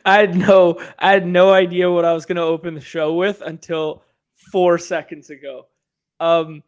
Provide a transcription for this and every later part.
I had no idea what I was going to open the show with until 4 seconds ago. I'm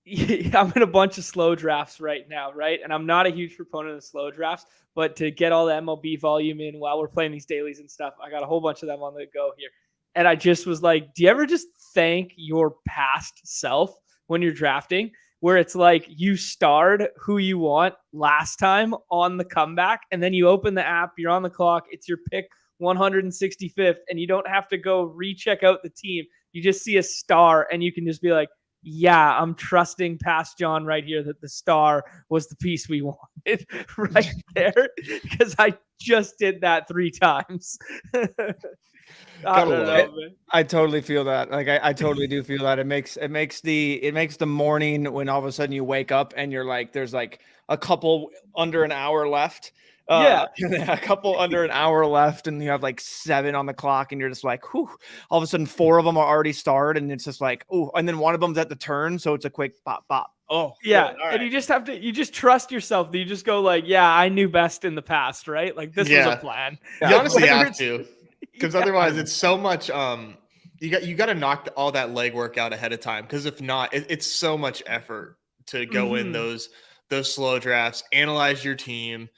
in a bunch of slow drafts right now, right? And I'm not a huge proponent of slow drafts, but to get all the MLB volume in while we're playing these dailies and stuff, I got a whole bunch of them on the go here. And I just was like, do you ever just thank your past self when you're drafting, where it's like you starred who you want last time on the comeback, and then you open the app, you're on the clock, it's your pick 165th, and you don't have to go recheck out the team. You just see a star, and you can just be like, yeah, I'm trusting past John right here that the star was the piece we wanted right there, because I just did that 3 times. I don't know, man. I totally feel that. Like I totally do feel that. It makes the morning when all of a sudden you wake up and you're like, there's like a couple under an hour left. A couple under an hour left, and you have like 7 on the clock, and you're just like, whew. All of a sudden 4 of them are already starred, and it's just like, oh, and then one of them's at the turn, so it's a quick pop. Oh, yeah. And you just trust yourself. You just go like, yeah, I knew best in the past, right? Like this was a plan. You honestly have to, because otherwise it's so much. You got to knock all that legwork out ahead of time, because if not, it's so much effort to go in those slow drafts, analyze your team,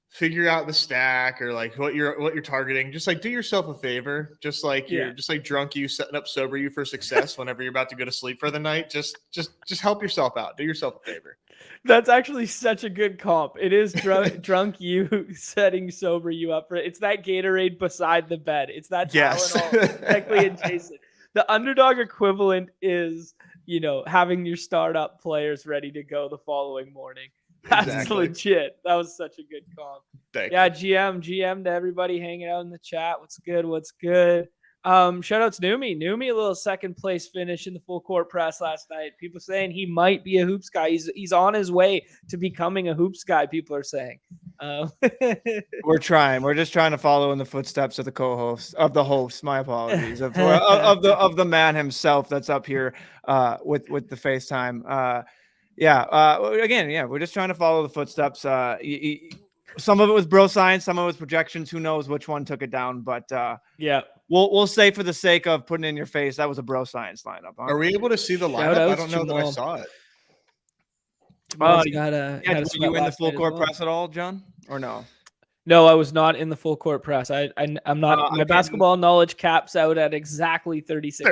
figure out the stack, or like what you're targeting. Just like do yourself a favor, just like you're just like drunk you setting up sober you for success whenever you're about to go to sleep for the night. Just help yourself out. Do yourself a favor. That's actually such a good comp. It is drunk you setting sober you up for it. It's that Gatorade beside the bed. It's that Tylenol directly adjacent. The underdog equivalent is, having your startup players ready to go the following morning. That's legit. That was such a good comp. GM to everybody hanging out in the chat. What's good? Shout out to Neumy. Neumy, a little second place finish in the full court press last night. People saying he might be a hoops guy. He's on his way to becoming a hoops guy, people are saying. We're trying. We're just trying to follow in the footsteps of the the host. My apologies of the man himself that's up here with the FaceTime. We're just trying to follow the footsteps. Some of it was bro science, some of it was projections. Who knows which one took it down? But we'll say for the sake of putting it in your face, that was a bro science lineup. Huh? Are we able to see the lineup? I don't know that I saw it. Were you in the full court press at all, John, or no? No, I was not in the full court press. I'm not. My basketball knowledge caps out at exactly 36.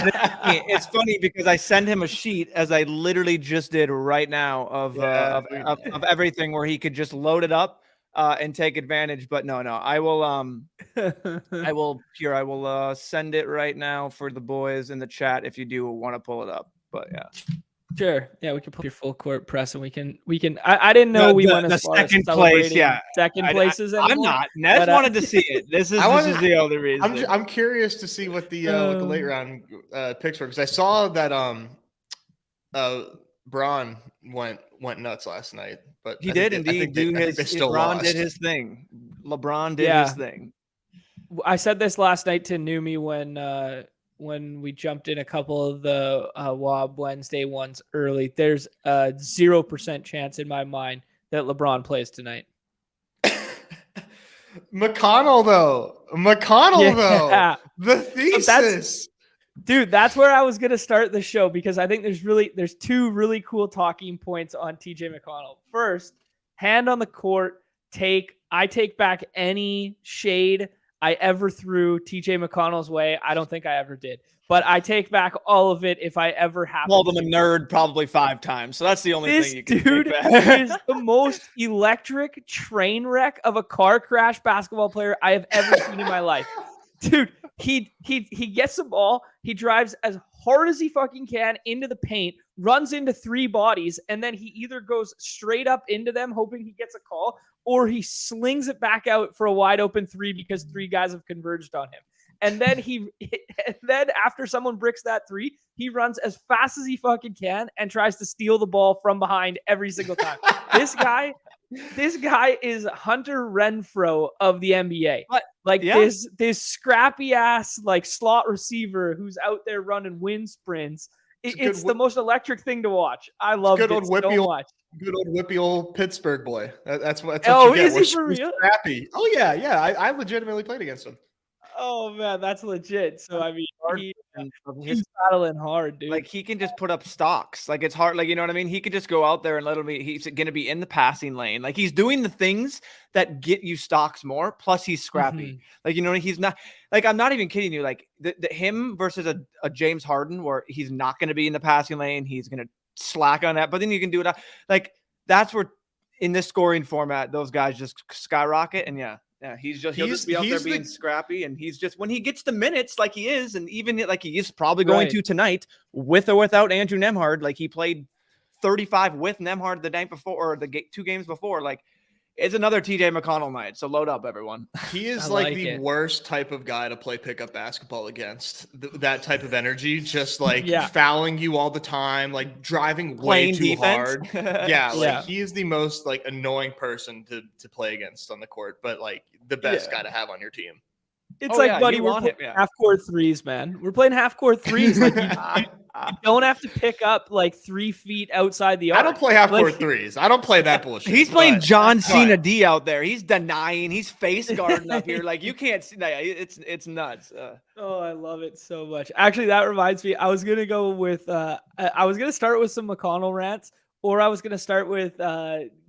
It's funny because I send him a sheet, as I literally just did right now, of everything where he could just load it up and take advantage. But no, I will I will send it right now for the boys in the chat if you do want to pull it up. But yeah. Sure. Yeah, we can put your full court press, and we can. I didn't know we went as far as second place. Yeah, second places. I'm not. Nez wanted to see it. This is the only reason. I'm curious to see what the late round picks were, because I saw that Braun went nuts last night, but he did indeed do his. LeBron did his thing. LeBron did his thing. I said this last night to Neumy when we jumped in a couple of the Wob Wednesday ones early. There's a 0% chance in my mind that LeBron plays tonight. McConnell though, the thesis. That's where I was going to start the show, because I think there's 2 really cool talking points on TJ McConnell. First, hand on the court, I take back any shade I ever threw TJ McConnell's way. I don't think I ever did, but I take back all of it if I ever happen. Called him a nerd probably 5 times, so that's the only thing you can take back. This dude is the most electric train wreck of a car crash basketball player I have ever seen in my life. Dude, he gets the ball, he drives as hard as he fucking can into the paint, runs into 3 bodies, and then he either goes straight up into them hoping he gets a call, or he slings it back out for a wide open 3 because 3 guys have converged on him. And then after someone bricks that 3, he runs as fast as he fucking can and tries to steal the ball from behind every single time. This guy is Hunter Renfrow of the NBA. This scrappy ass slot receiver who's out there running wind sprints. It's the most electric thing to watch. I love it so much. Good old whippy old Pittsburgh boy. That's what Oh, you get. is he for real? Scrappy. Oh yeah. I legitimately played against him. Oh man, that's legit. So I mean, he's His battling hard, dude. like he can just put up stocks. Like it's hard. Like you know what I mean. He could just go out there and let him be. He's going to be in the passing lane. Like he's doing the things that get you stocks more. Plus he's scrappy. Like you know he's not. Like I'm not even kidding you. Like the him versus a James Harden where he's not going to be in the passing lane. He's going to slack on that. But then you can do it. Like that's where in this scoring format those guys just skyrocket. And yeah, he'll just be out there being scrappy, and he's just when he gets the minutes like he is, and even like he is probably going to tonight with or without Andrew Nembhard. Like he played 35 with Nembhard the night before or the 2 games before. Like it's another TJ McConnell night. So load up, everyone. He is like the worst type of guy to play pickup basketball against. That type of energy, just like fouling you all the time, like driving way too hard. He is the most like annoying person to play against on the court, but like the best guy to have on your team. It's buddy, we're playing half-court threes, man. We're playing half-court threes. Like you don't have to pick up like 3 feet outside the arc. I don't play half-court threes. I don't play that bullshit. He's playing John Cena D out there. He's denying. He's face guarding up here. Like you can't see. It's nuts. Oh, I love it so much. Actually, that reminds me. I was gonna go with. I was gonna start with some McConnell rants, or I was gonna start with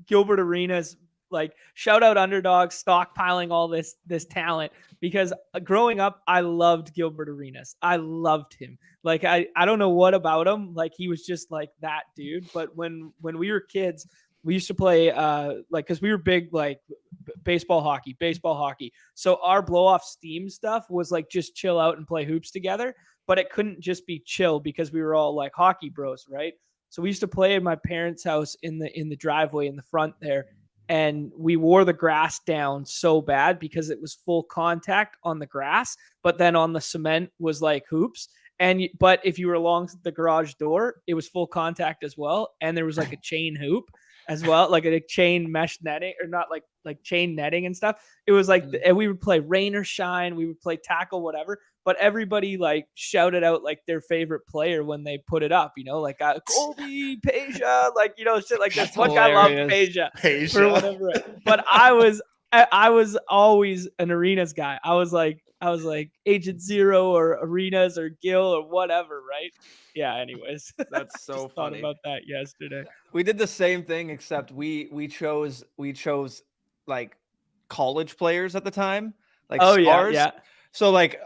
Gilbert Arenas. Like shout out Underdog stockpiling all this talent, because growing up I loved Gilbert Arenas. I loved him. Like I don't know what about him. Like he was just like that dude. But when we were kids, we used to play like because we were big like baseball hockey. So our blow off steam stuff was like just chill out and play hoops together. But it couldn't just be chill because we were all like hockey bros, right? So we used to play in my parents' house in the driveway in the front there. And we wore the grass down so bad because it was full contact on the grass, but then on the cement was like hoops. But if you were along the garage door, it was full contact as well. And there was like a chain hoop as well, like a chain mesh netting, or not like chain netting and stuff. It was like, and we would play rain or shine. We would play tackle, whatever. But everybody like shouted out like their favorite player when they put it up, you know, like Colby, Peja, like, you know, shit like this. One guy loved Peja for whatever. But I was always an Arenas guy. I was like Agent Zero or Arenas or Gil or whatever, right? Yeah. Anyways, that's so funny. Thought about that yesterday. We did the same thing, except we chose like college players at the time, like stars. Yeah. So like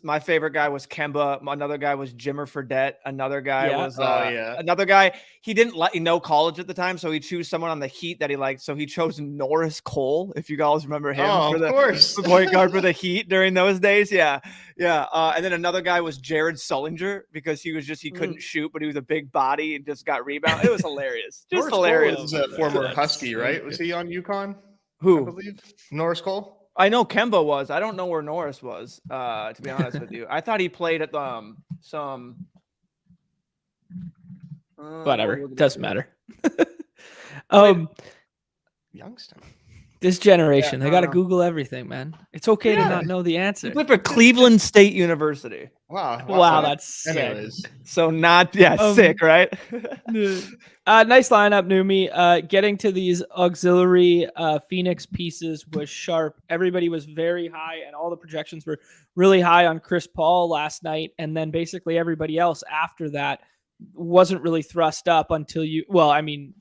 my favorite guy was Kemba. Another guy was Jimmer Fredette. Another guy was another guy. He didn't know college at the time, so he chose someone on the Heat that he liked. So he chose Norris Cole, if you guys remember him. Of course. The point guard for the Heat during those days. Yeah. And then another guy was Jared Sullinger, because he couldn't shoot, but he was a big body and just got rebound. It was hilarious. Just Norris hilarious. Cole was a former Husky, right? Was he on UConn? Who? I believe Norris Cole. I know Kemba was. I don't know where Norris was, to be honest with you. I thought he played at some whatever. Doesn't matter. Youngstown. This generation, they got to Google everything, man. It's okay to not know the answer. He played for Cleveland State University. Wow, that's sick. So sick, right? Nice lineup, Neumy. Getting to these auxiliary Phoenix pieces was sharp. Everybody was very high, and all the projections were really high on Chris Paul last night. And then basically everybody else after that wasn't really thrust up until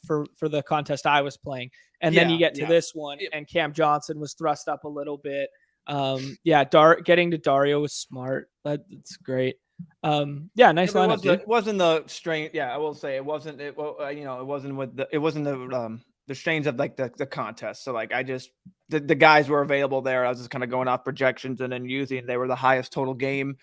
for the contest I was playing. And then you get to this one, and Cam Johnson was thrust up a little bit. Getting to Dario was smart. That's great. Nice lineup. It wasn't the strain. Yeah, I will say it wasn't. It wasn't with the. It wasn't the strains of like the contest. So like the guys were available there. I was just kind of going off projections and then using. They were the highest total game.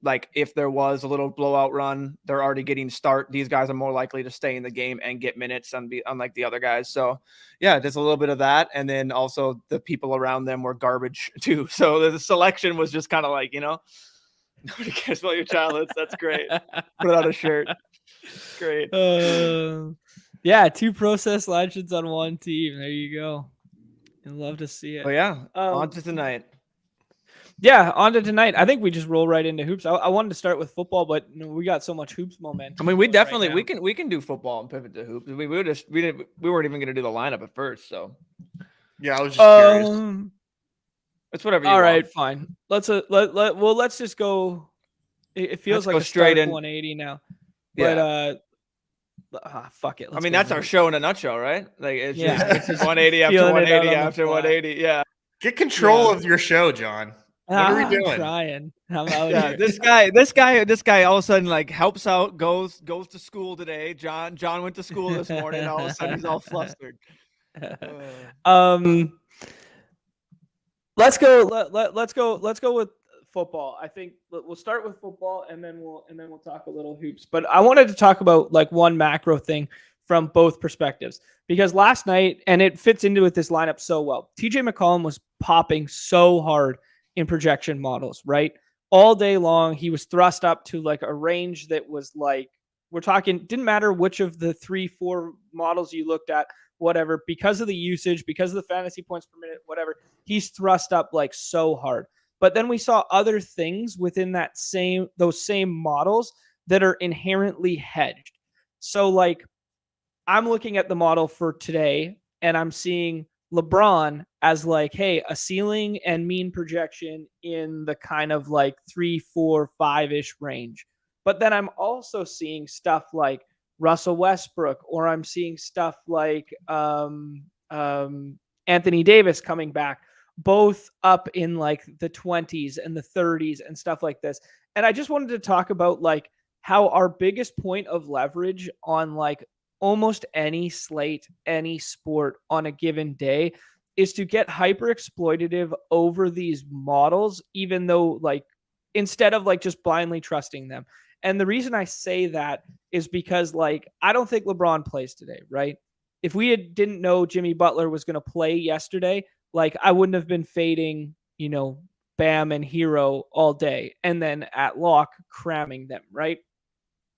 Like if there was a little blowout run, they're already getting start. These guys are more likely to stay in the game and get minutes unlike the other guys. So yeah, there's a little bit of that. And then also the people around them were garbage too. So the selection was just kind of like, nobody cares about your childhoods. That's great. Put out a shirt. Great. 2 process legends on one team. There you go. I'd love to see it. Oh yeah. On to tonight. Yeah, on to tonight. I think we just roll right into hoops. I wanted to start with football, but we got so much hoops momentum. I mean, we definitely we can do football and pivot to hoops. We weren't even going to do the lineup at first, so yeah, I was just curious. It's whatever you all want. right, fine. Let's just go. It feels like a straight stark in 180 now, Yeah. but fuck it. I mean, that's our show in a nutshell, right? Like it's Yeah. just 180 after feeling it out 180 on the after fly. 180. Yeah. Get control of your show, John. What are we doing? I'm trying. I'm out Yeah, here. this guy all of a sudden like helps out, goes to school today. John went to school this morning. All of a sudden he's all flustered. Let's go with football. I think we'll start with football and then we'll talk a little hoops. But I wanted to talk about like one macro thing from both perspectives, because last night, and it fits into with this lineup so well, TJ McConnell was popping so hard in projection models, right? All day long, he was thrust up to like a range that was like, we're talking, didn't matter which of the 3-4 models you looked at, whatever, because of the usage, because of the fantasy points per minute, whatever, he's thrust up like so hard. But then we saw other things within those same models that are inherently hedged. So like, I'm looking at the model for today and I'm seeing LeBron as like, hey, a ceiling and mean projection in the kind of like 3, 4, 5-ish range. But then I'm also seeing stuff like Russell Westbrook, or I'm seeing stuff like Anthony Davis coming back, both up in like the 20s and the 30s and stuff like this. And I just wanted to talk about like how our biggest point of leverage on like almost any slate, any sport on a given day is to get hyper exploitative over these models, even though like instead of like just blindly trusting them. And the reason I say that is because like I don't think LeBron plays today, right? If we didn't know Jimmy Butler was going to play yesterday, like I wouldn't have been fading, Bam and Hero all day and then at lock cramming them, right?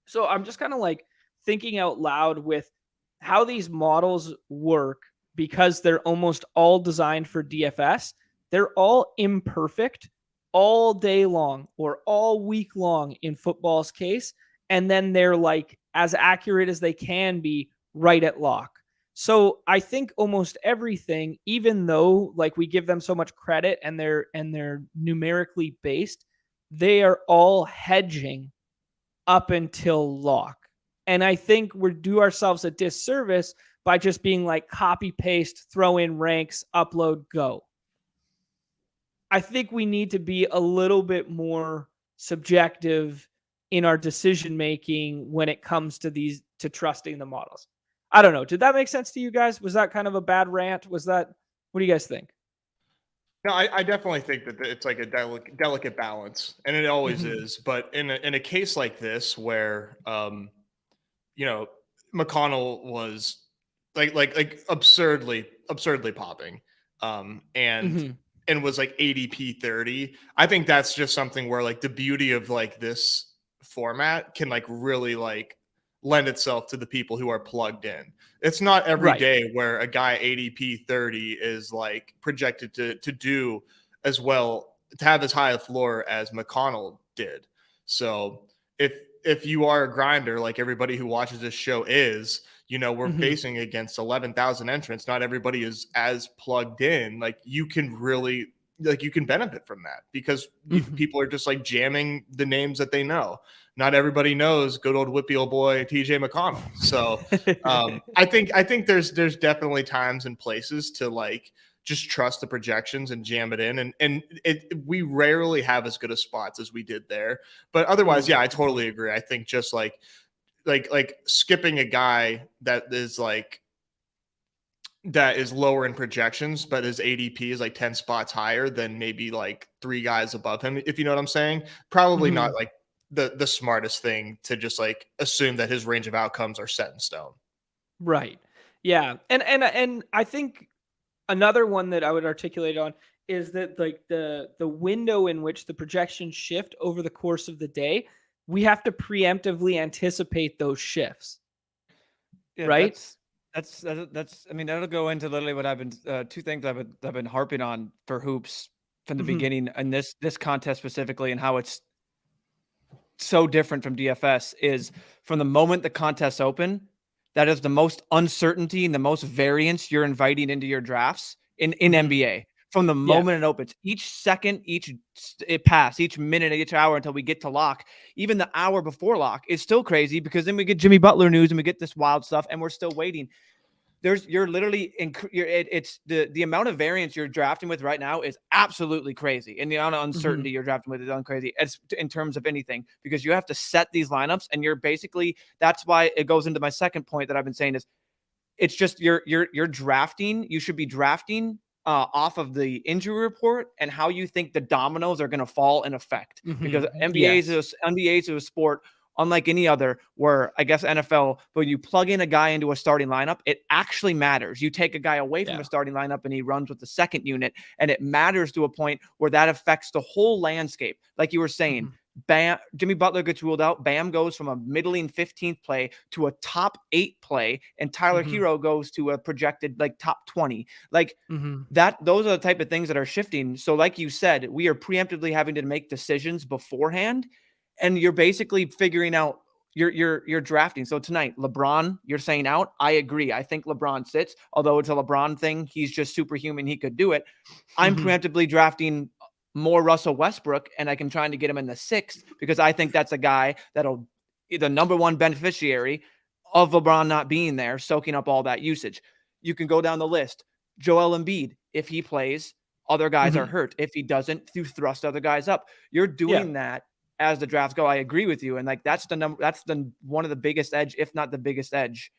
So I'm just kind of like thinking out loud with how these models work, because they're almost all designed for DFS. They're all imperfect all day long or all week long in football's case. And then they're like as accurate as they can be right at lock. So I think almost everything, even though like we give them so much credit and they're numerically based, they are all hedging up until lock. And I think we do ourselves a disservice by just being like copy paste, throw in ranks, upload, go. I think we need to be a little bit more subjective in our decision making when it comes to trusting the models. I don't know. Did that make sense to you guys? Was that kind of a bad rant? What do you guys think? No, I definitely think that it's like a delicate balance, and it always is. But in a case like this, where McConnell was like absurdly popping, and was like ADP 30. I think that's just something where like the beauty of like this format can like really like lend itself to the people who are plugged in. It's not every day where a guy ADP 30 is like projected to do as well, to have as high a floor as McConnell did. So if you are a grinder, like everybody who watches this show is, we're facing against 11,000 entrants. Not everybody is as plugged in. Like you can really, like you can benefit from that because people are just like jamming the names that they know. Not everybody knows good old whippy old boy TJ McConnell. So I think there's definitely times and places to like just trust the projections and jam it in. And we rarely have as good of spots as we did there. But otherwise, yeah, I totally agree. I think just like skipping a guy that is lower in projections, but his ADP is like 10 spots higher than maybe like 3 guys above him, if you know what I'm saying. Probably not like the smartest thing to just like assume that his range of outcomes are set in stone. Right. Yeah. And I think another one that I would articulate on is that like the window in which the projections shift over the course of the day, we have to preemptively anticipate those shifts. Yeah, right? That's I mean, that'll go into literally what I've been 2 things I've been harping on for hoops from the beginning, and this contest specifically, and how it's so different from DFS is from the moment the contests open, that is the most uncertainty and the most variance you're inviting into your drafts in NBA. From the moment it opens, each second, each minute, each hour until we get to lock, even the hour before lock is still crazy, because then we get Jimmy Butler news and we get this wild stuff, and we're still waiting. You're literally it's the amount of variance you're drafting with right now is absolutely crazy, and the amount of uncertainty you're drafting with is crazy. It's in terms of anything, because you have to set these lineups, and you're basically, that's why it goes into my second point that I've been saying is, it's just you're drafting. You should be drafting off of the injury report and how you think the dominoes are going to fall in effect, because NBA is a sport unlike any other, where I guess NFL, when you plug in a guy into a starting lineup, it actually matters. You take a guy away from a starting lineup and he runs with the second unit, and it matters to a point where that affects the whole landscape. Like you were saying, Bam, Jimmy Butler gets ruled out. Bam goes from a middling 15th play to a top 8 play, and Tyler Hero goes to a projected like top 20. Like those are the type of things that are shifting. So like you said, we are preemptively having to make decisions beforehand, and you're basically figuring out you're drafting. So tonight, LeBron, you're saying out. I agree. I think LeBron sits, although it's a LeBron thing. He's just superhuman. He could do it. I'm preemptively drafting more Russell Westbrook, and I can try to get him in the 6th, because I think that's a guy that'll be the number one beneficiary of LeBron not being there, soaking up all that usage. You can go down the list. Joel Embiid, if he plays, other guys are hurt. If he doesn't, you thrust other guys up. You're doing that as the drafts go. I agree with you. And like, that's the one of the biggest edge, if not the biggest edge.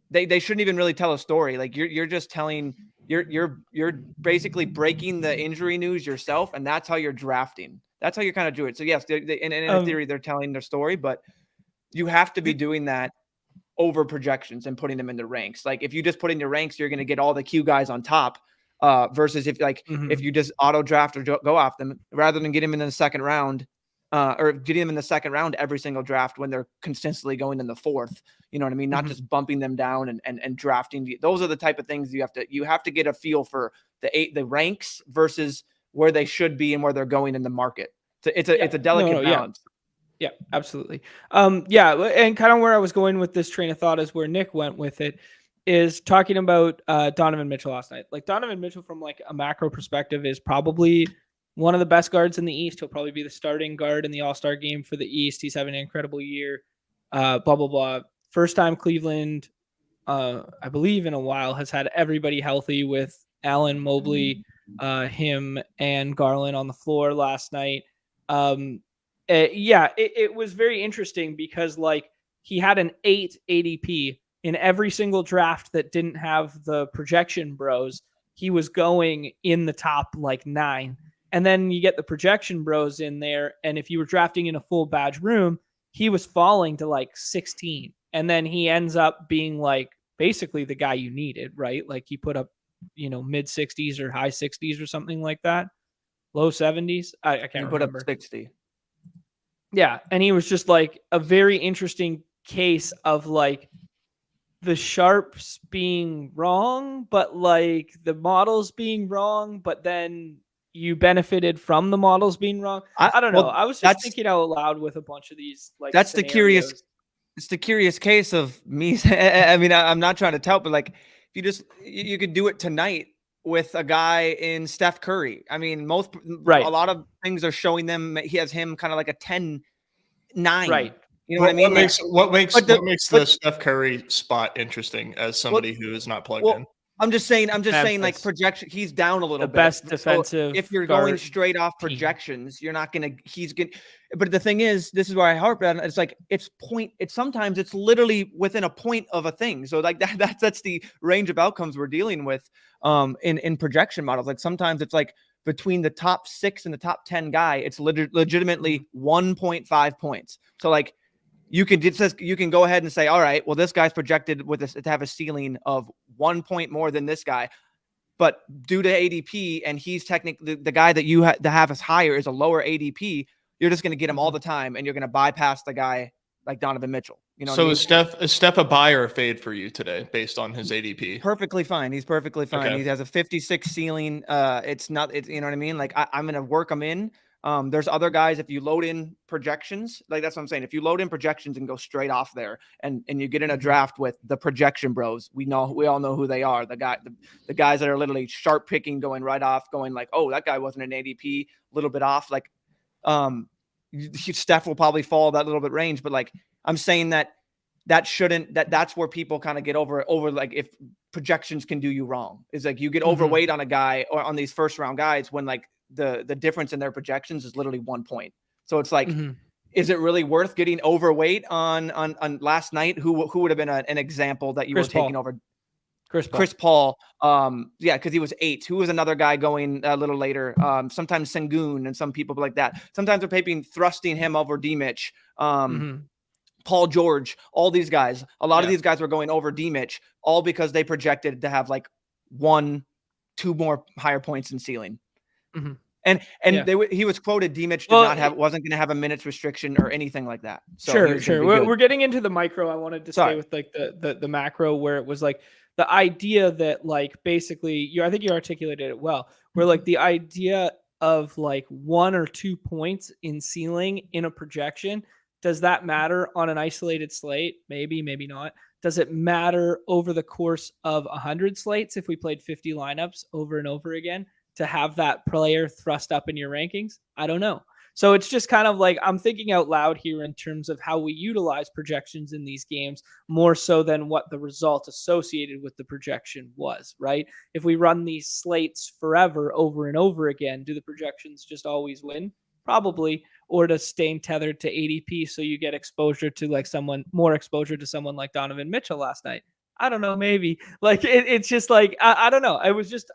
They shouldn't even really tell a story. Like you're just telling, you're basically breaking the injury news yourself. And that's how you're drafting. That's how you kind of do it. So yes, in theory, they're telling their story, but you have to be doing that over projections and putting them in the ranks. Like if you just put in your ranks, you're going to get all the Q guys on top. Versus if if you just auto draft or go off them, rather than get him in the second round, or getting them in the second round every single draft when they're consistently going in the 4th. You know what I mean? Not just bumping them down and drafting. Those are the type of things you have to get a feel for the ranks versus where they should be and where they're going in the market. It's a delicate balance. Yeah, absolutely. And kind of where I was going with this train of thought is where Nick went with it, is talking about Donovan Mitchell last night. Like Donovan Mitchell, from like a macro perspective, is probably one of the best guards in the East. He'll probably be the starting guard in the All-Star game for the East. He's having an incredible year. Blah, blah, blah. First time Cleveland, I believe in a while, has had everybody healthy, with Allen, Mobley, him, and Garland on the floor last night. It was very interesting, because like he had an 8 ADP in every single draft that didn't have the projection bros. He was going in the top like 9. And then you get the projection bros in there, and if you were drafting in a full badge room, he was falling to like 16. And then he ends up being like basically the guy you needed, right? Like he put up, mid 60s or high 60s or something like that. Low 70s. I can't remember. Put up 60. Yeah. And he was just like a very interesting case of like the sharps being wrong, but like the models being wrong, but then you benefited from the models being wrong. I don't know. I was just thinking out loud with a bunch of these like that's scenarios. It's the curious case of me. I mean, I'm not trying to tout, but like if you could do it tonight with a guy in Steph Curry. I mean, a lot of things are showing them he has him kind of like a 10-9. Right. You know what I mean? What makes the Steph Curry spot interesting as somebody who is not plugged in? I'm just saying like projection, he's down a little bit. The best defensive. So if you're going straight off projections, you're not going to, but the thing is, this is where I harp on. It's like, sometimes it's literally within a point of a thing. So like that's the range of outcomes we're dealing with in projection models. Like sometimes it's like between the top 6 and the top 10 guy, it's legitimately 1.5 points. So like, you can go ahead and say, all right, well, this guy's projected to have a ceiling of 1 point more than this guy, but due to ADP, and he's technically the guy that you have as higher is a lower ADP, you're just going to get him all the time, and you're going to bypass the guy like Donovan Mitchell. You know, so is Steph a buy or a fade for you today based on his ADP? Perfectly fine. He's perfectly fine. Okay. He has a 56 ceiling. It's you know what I mean? Like I'm going to work him in. There's other guys, if you load in projections, like that's what I'm saying. If you load in projections and go straight off there and you get in a draft with the projection bros, we all know who they are. The guys that are literally sharp picking, going right off, going like, oh, that guy wasn't an ADP, a little bit off. Like, Steph will probably fall that little bit range, but like I'm saying that's where people kind of get over like if projections can do you wrong. Is like you get overweight on a guy or on these first round guys when like the difference in their projections is literally 1 point. So it's like, is it really worth getting overweight on last night? Who would have been an example that you were taking over? Chris Paul. Yeah, because he was 8. Who was another guy going a little later? Sometimes Sengun and some people like that. Sometimes they're thrusting him over D-Mitch. Paul George, all these guys. A lot of these guys were going over D-Mitch, all because they projected to have like 1-2 more higher points in ceiling. And he was quoted, D-Mitch wasn't going to have a minutes restriction or anything like that. So sure. We're getting into the micro. I wanted to stay with like the macro, where it was like the idea that like basically I think you articulated it well, where like the idea of like 1 or 2 points in ceiling in a projection, does that matter on an isolated slate? Maybe, maybe not. Does it matter over the course of 100 slates if we played 50 lineups over and over again to have that player thrust up in your rankings? I don't know. So it's just kind of like I'm thinking out loud here in terms of how we utilize projections in these games more so than what the result associated with the projection was, right? If we run these slates forever over and over again, do the projections just always win? Probably. Or to staying tethered to ADP so you get exposure to like more exposure to someone like Donovan Mitchell last night. I don't know, maybe. Like it's just like I don't know. I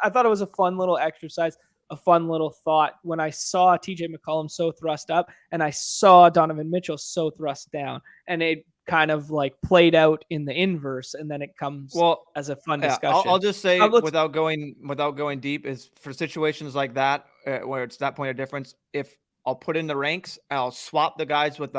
thought it was a fun little exercise, a fun little thought when I saw TJ McCollum so thrust up and I saw Donovan Mitchell so thrust down, and it kind of like played out in the inverse, and then it comes as a fun discussion. I'll just say without going deep, is for situations like that where it's that point of difference, if I'll put in the ranks, I'll swap the guys with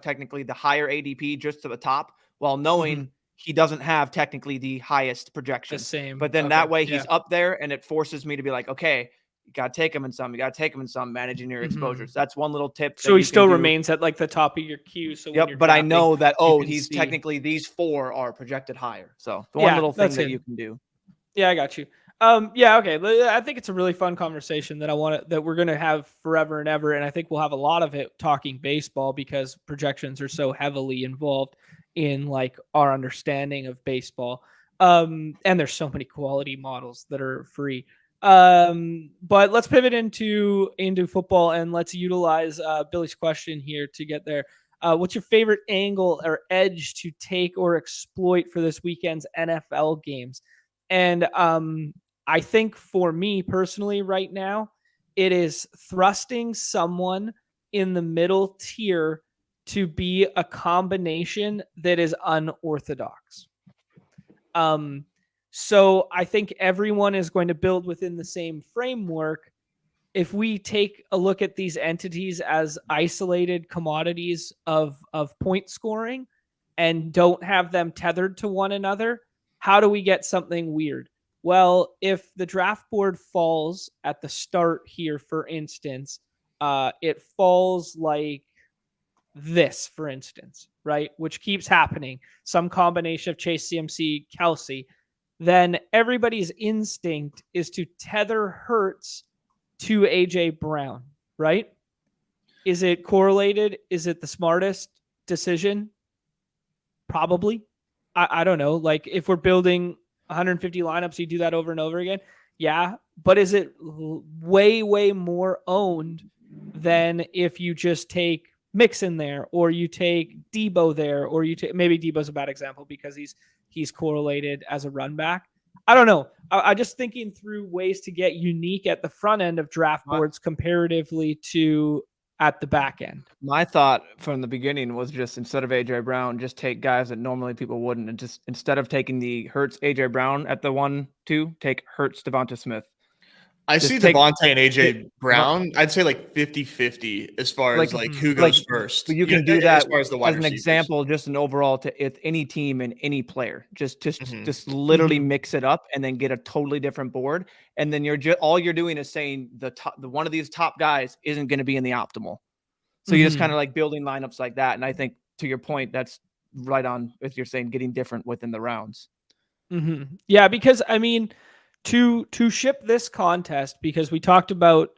technically the higher ADP just to the top, while knowing he doesn't have technically the highest projection. The same. But then that way he's up there, and it forces me to be like, okay, you got to take him in some. You got to take him in some, managing your exposures. That's one little tip. So he still remains at like the top of your queue. So but I know that, he's technically these 4 are projected higher. So the one little thing that you can do. Yeah, I got you. Okay. I think it's a really fun conversation that we're going to have forever and ever. And I think we'll have a lot of it talking baseball because projections are so heavily involved in like our understanding of baseball. And there's so many quality models that are free. But let's pivot into football, and let's utilize Billy's question here to get there. What's your favorite angle or edge to take or exploit for this weekend's NFL games? And I think for me personally right now, it is thrusting someone in the middle tier to be a combination that is unorthodox. So I think everyone is going to build within the same framework. If we take a look at these entities as isolated commodities of point scoring and don't have them tethered to one another, how do we get something weird? Well, if the draft board falls at the start here, for instance, it falls like this, for instance, right? Which keeps happening. Some combination of Chase, CMC, Kelsey. Then everybody's instinct is to tether Hurts to AJ Brown, right? Is it correlated? Is it the smartest decision? Probably. I don't know. Like if we're building 150 lineups, you do that over and over again. Yeah. But is it way, way more owned than if you just take Mixon there, or you take Debo there, or you take, maybe Debo's a bad example because he's correlated as a run back. I don't know. I just thinking through ways to get unique at the front end of draft boards comparatively to at the back end. My thought from the beginning was just, instead of AJ Brown, just take guys that normally people wouldn't, and just instead of taking the Hurts AJ Brown at the 1-2, take Hurts Devonta Smith. I see Devontae and AJ Brown. I'd say like 50-50 as far as like who goes first. But you can do that as far as the wide as an receivers. example, just an overall to if any team and any player, just literally mix it up and then get a totally different board. And then all you're doing is saying the one of these top guys isn't going to be in the optimal. So you're just kind of like building lineups like that. And I think to your point, that's right on if you're saying getting different within the rounds. Yeah, because I mean, to ship this contest, because we talked about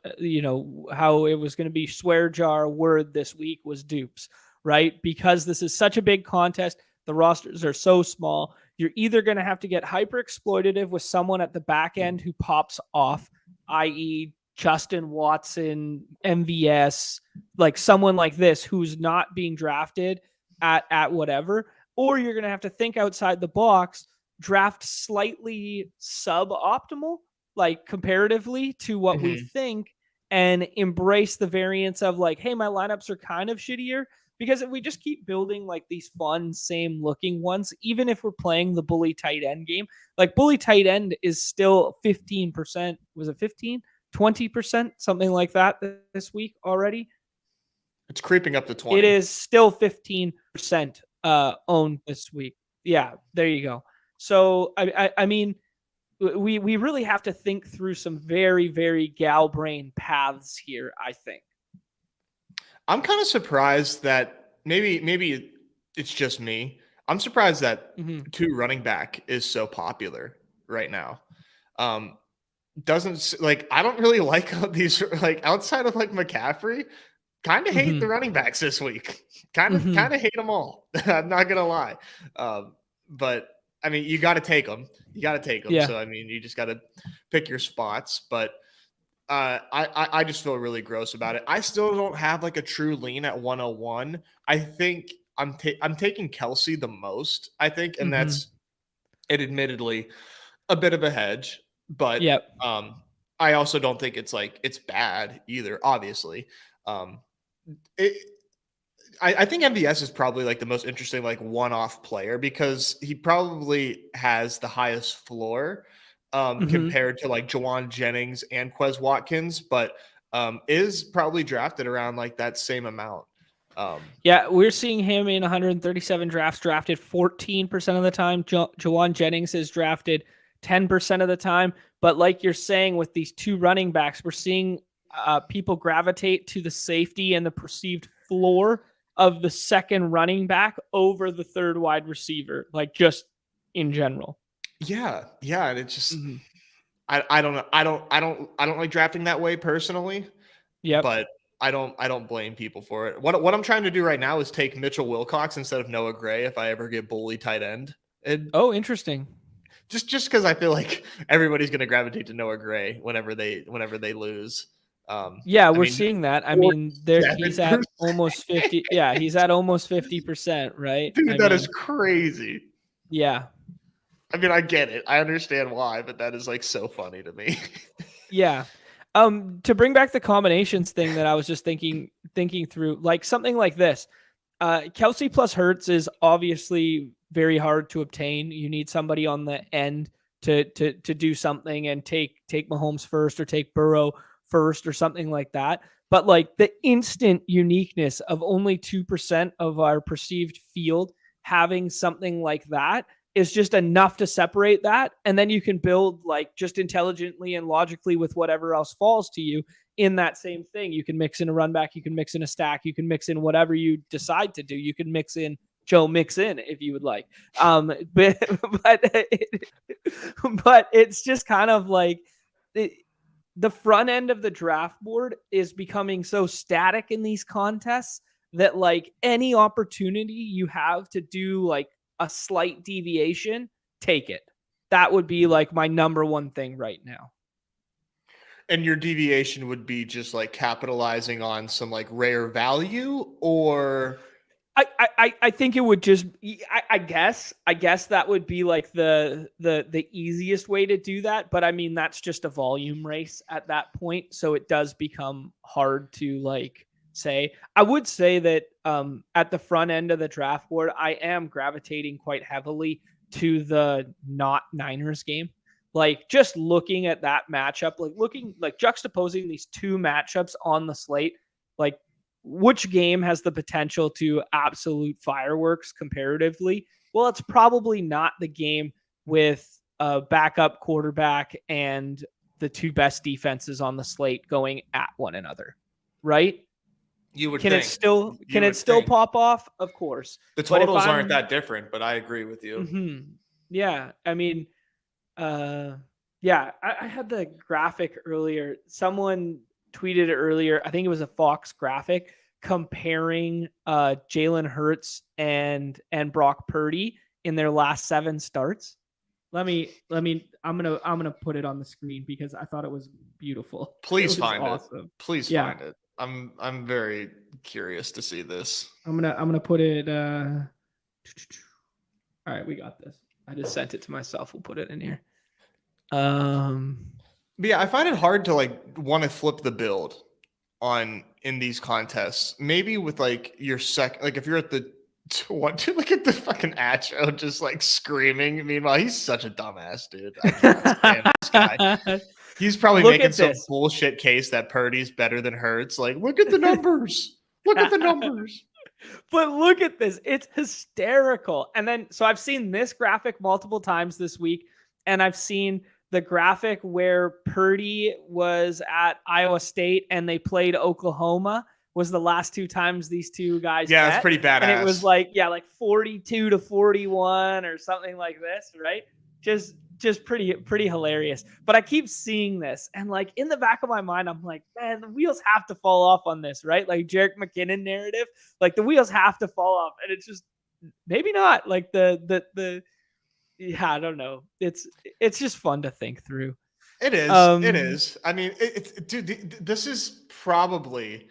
how it was going to be swear jar word this week was dupes, right? Because this is such a big contest, the rosters are so small. You're either going to have to get hyper exploitative with someone at the back end who pops off, i.e. Justin Watson, MVS, like someone like this who's not being drafted at whatever, or you're going to have to think outside the box, draft slightly suboptimal, like comparatively to what we think, and embrace the variance of like, hey, my lineups are kind of shittier. Because if we just keep building like these fun, same looking ones, even if we're playing the bully tight end game, like bully tight end is still 15%. Was it 15? 20%? Something like that this week already. It's creeping up to 20. It is still 15% owned this week. Yeah, there you go. So, I mean, we really have to think through some very, very gal brain paths here, I think. I'm kind of surprised that maybe it's just me. I'm surprised that 2 running back is so popular right now. Doesn't like I don't really like these like outside of like McCaffrey. Kind of hate the running backs this week. Kind of hate them all. I'm not gonna lie. But I mean, you got to take them. Yeah. So I mean, you just got to pick your spots. But I just feel really gross about it. I still don't have like a true lean at 101. I think I'm taking Kelsey the most. I think, and that's it. Admittedly, a bit of a hedge, but I also don't think it's bad either. Obviously, I think MVS is probably like the most interesting like one-off player because he probably has the highest floor compared to like Jawan Jennings and Quez Watkins, but is probably drafted around like that same amount. Yeah, we're seeing him in 137 drafts, drafted 14% of the time. Jawan Jennings is drafted 10% of the time. But like you're saying with these 2 running backs, we're seeing people gravitate to the safety and the perceived floor of the second running back over the third wide receiver, like just in general. Yeah. And it's just, I don't know. I don't like drafting that way personally. Yeah. But I don't blame people for it. What I'm trying to do right now is take Mitchell Wilcox instead of Noah Gray if I ever get bully tight end. Interesting. Just because I feel like everybody's going to gravitate to Noah Gray whenever they lose. We're seeing that. I mean, he's at almost 50. Yeah, he's at almost 50%, right? Dude, that is crazy. Yeah. I mean, I get it. I understand why, but that is like so funny to me. Yeah. To bring back the combinations thing that I was just thinking through, like something like this. Kelsey plus Hurts is obviously very hard to obtain. You need somebody on the end to do something and take Mahomes first or take Burrow first or something like that. But like the instant uniqueness of only 2% of our perceived field having something like that is just enough to separate that. And then you can build like just intelligently and logically with whatever else falls to you in that same thing. You can mix in a run back, you can mix in a stack, you can mix in whatever you decide to do. You can mix in Joe Mixon if you would like. But it's just kind of like the front end of the draft board is becoming so static in these contests that like any opportunity you have to do like a slight deviation, take it. That would be like my number one thing right now. And your deviation would be just like capitalizing on some like rare value, or I think it would just I guess that would be like the easiest way to do that, but I mean that's just a volume race at that point, so it does become hard to like say. I would say that at the front end of the draft board, I am gravitating quite heavily to the not Niners game. like just looking at that matchup, like juxtaposing these two matchups on the slate, like which game has the potential to absolute fireworks comparatively? Well, it's probably not the game with a backup quarterback and the two best defenses on the slate going at one another, right? You would Can think. it still pop off? Of course. The totals aren't that different, but I agree with you. Mm-hmm. Yeah. I mean, yeah, I had the graphic earlier. Someone tweeted it earlier. I think it was a Fox graphic comparing Jalen Hurts and Brock Purdy in their last 7 starts. I'm gonna put it on the screen because I thought it was beautiful. Please find it. Please find it. I'm very curious to see this. I'm gonna put it. All right, we got this. I just sent it to myself. We'll put it in here. But yeah, I find it hard to like want to flip the build in these contests. Maybe with like your like if you're at the look at the fucking Acho just like screaming. Meanwhile, he's such a dumbass, dude. I can't stand this guy. He's probably making some bullshit case that Purdy's better than Hurts. Like, look at the numbers. Look at the numbers. But look at this. It's hysterical. And then, so I've seen this graphic multiple times this week, and I've seen the graphic where Purdy was at Iowa State and they played Oklahoma was the last 2 times these two guys met. It's pretty badass. And it was like 42-41 or something like this, right? Just pretty hilarious. But I keep seeing this, and like in the back of my mind, I'm like, man, the wheels have to fall off on this, right? Like Jerick McKinnon narrative, like the wheels have to fall off, and it's just maybe not. Like the I don't know. It's just fun to think through. It is. It is. I mean, dude, this is probably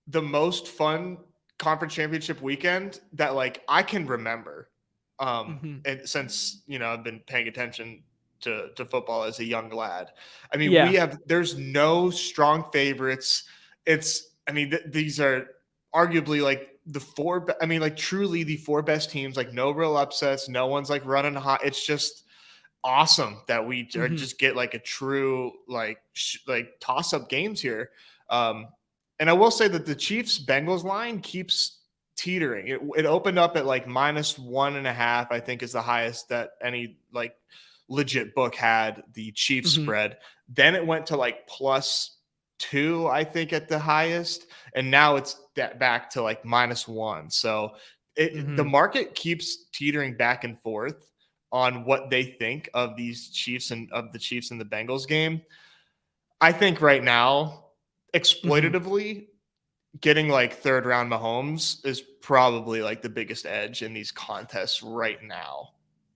the most fun conference championship weekend that like I can remember. And since I've been paying attention to football as a young lad. I mean, there's no strong favorites. These are arguably like truly the 4 best teams, like no real upsets. No one's like running hot. It's just awesome that we just get like a true, like toss up games here. And I will say that the Chiefs Bengals line keeps teetering. It opened up at like -1.5, I think is the highest that any like legit book had the Chiefs spread. Then it went to like +2, I think, at the highest, and now it's back to like -1. So the market keeps teetering back and forth on what they think of these Chiefs and of the Chiefs and the Bengals game. I think right now, exploitatively, getting like 3rd round Mahomes is probably like the biggest edge in these contests right now.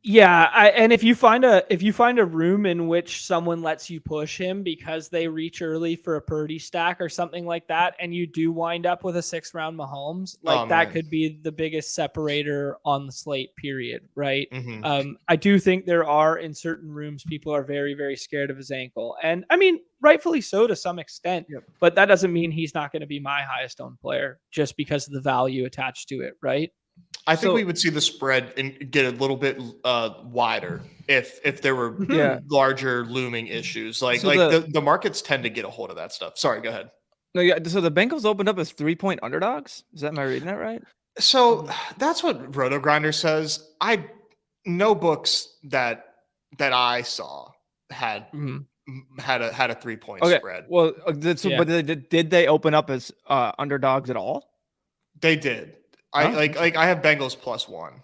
Yeah, and if you find a room in which someone lets you push him because they reach early for a Purdy stack or something like that, and you do wind up with a 6th round Mahomes, that could be the biggest separator on the slate, period, right? I do think there are, in certain rooms, people are very, very scared of his ankle. And I mean, rightfully so to some extent, but that doesn't mean he's not going to be my highest owned player just because of the value attached to it, right? I think we would see the spread and get a little bit wider if there were larger looming issues. The markets tend to get a hold of that stuff. Sorry, go ahead. No, yeah. So the Bengals opened up as 3-point underdogs. Am I reading that right? So that's what Roto Grinder says. No books that I saw had a 3-point spread. Well, did they open up as underdogs at all? They did. I have Bengals +1.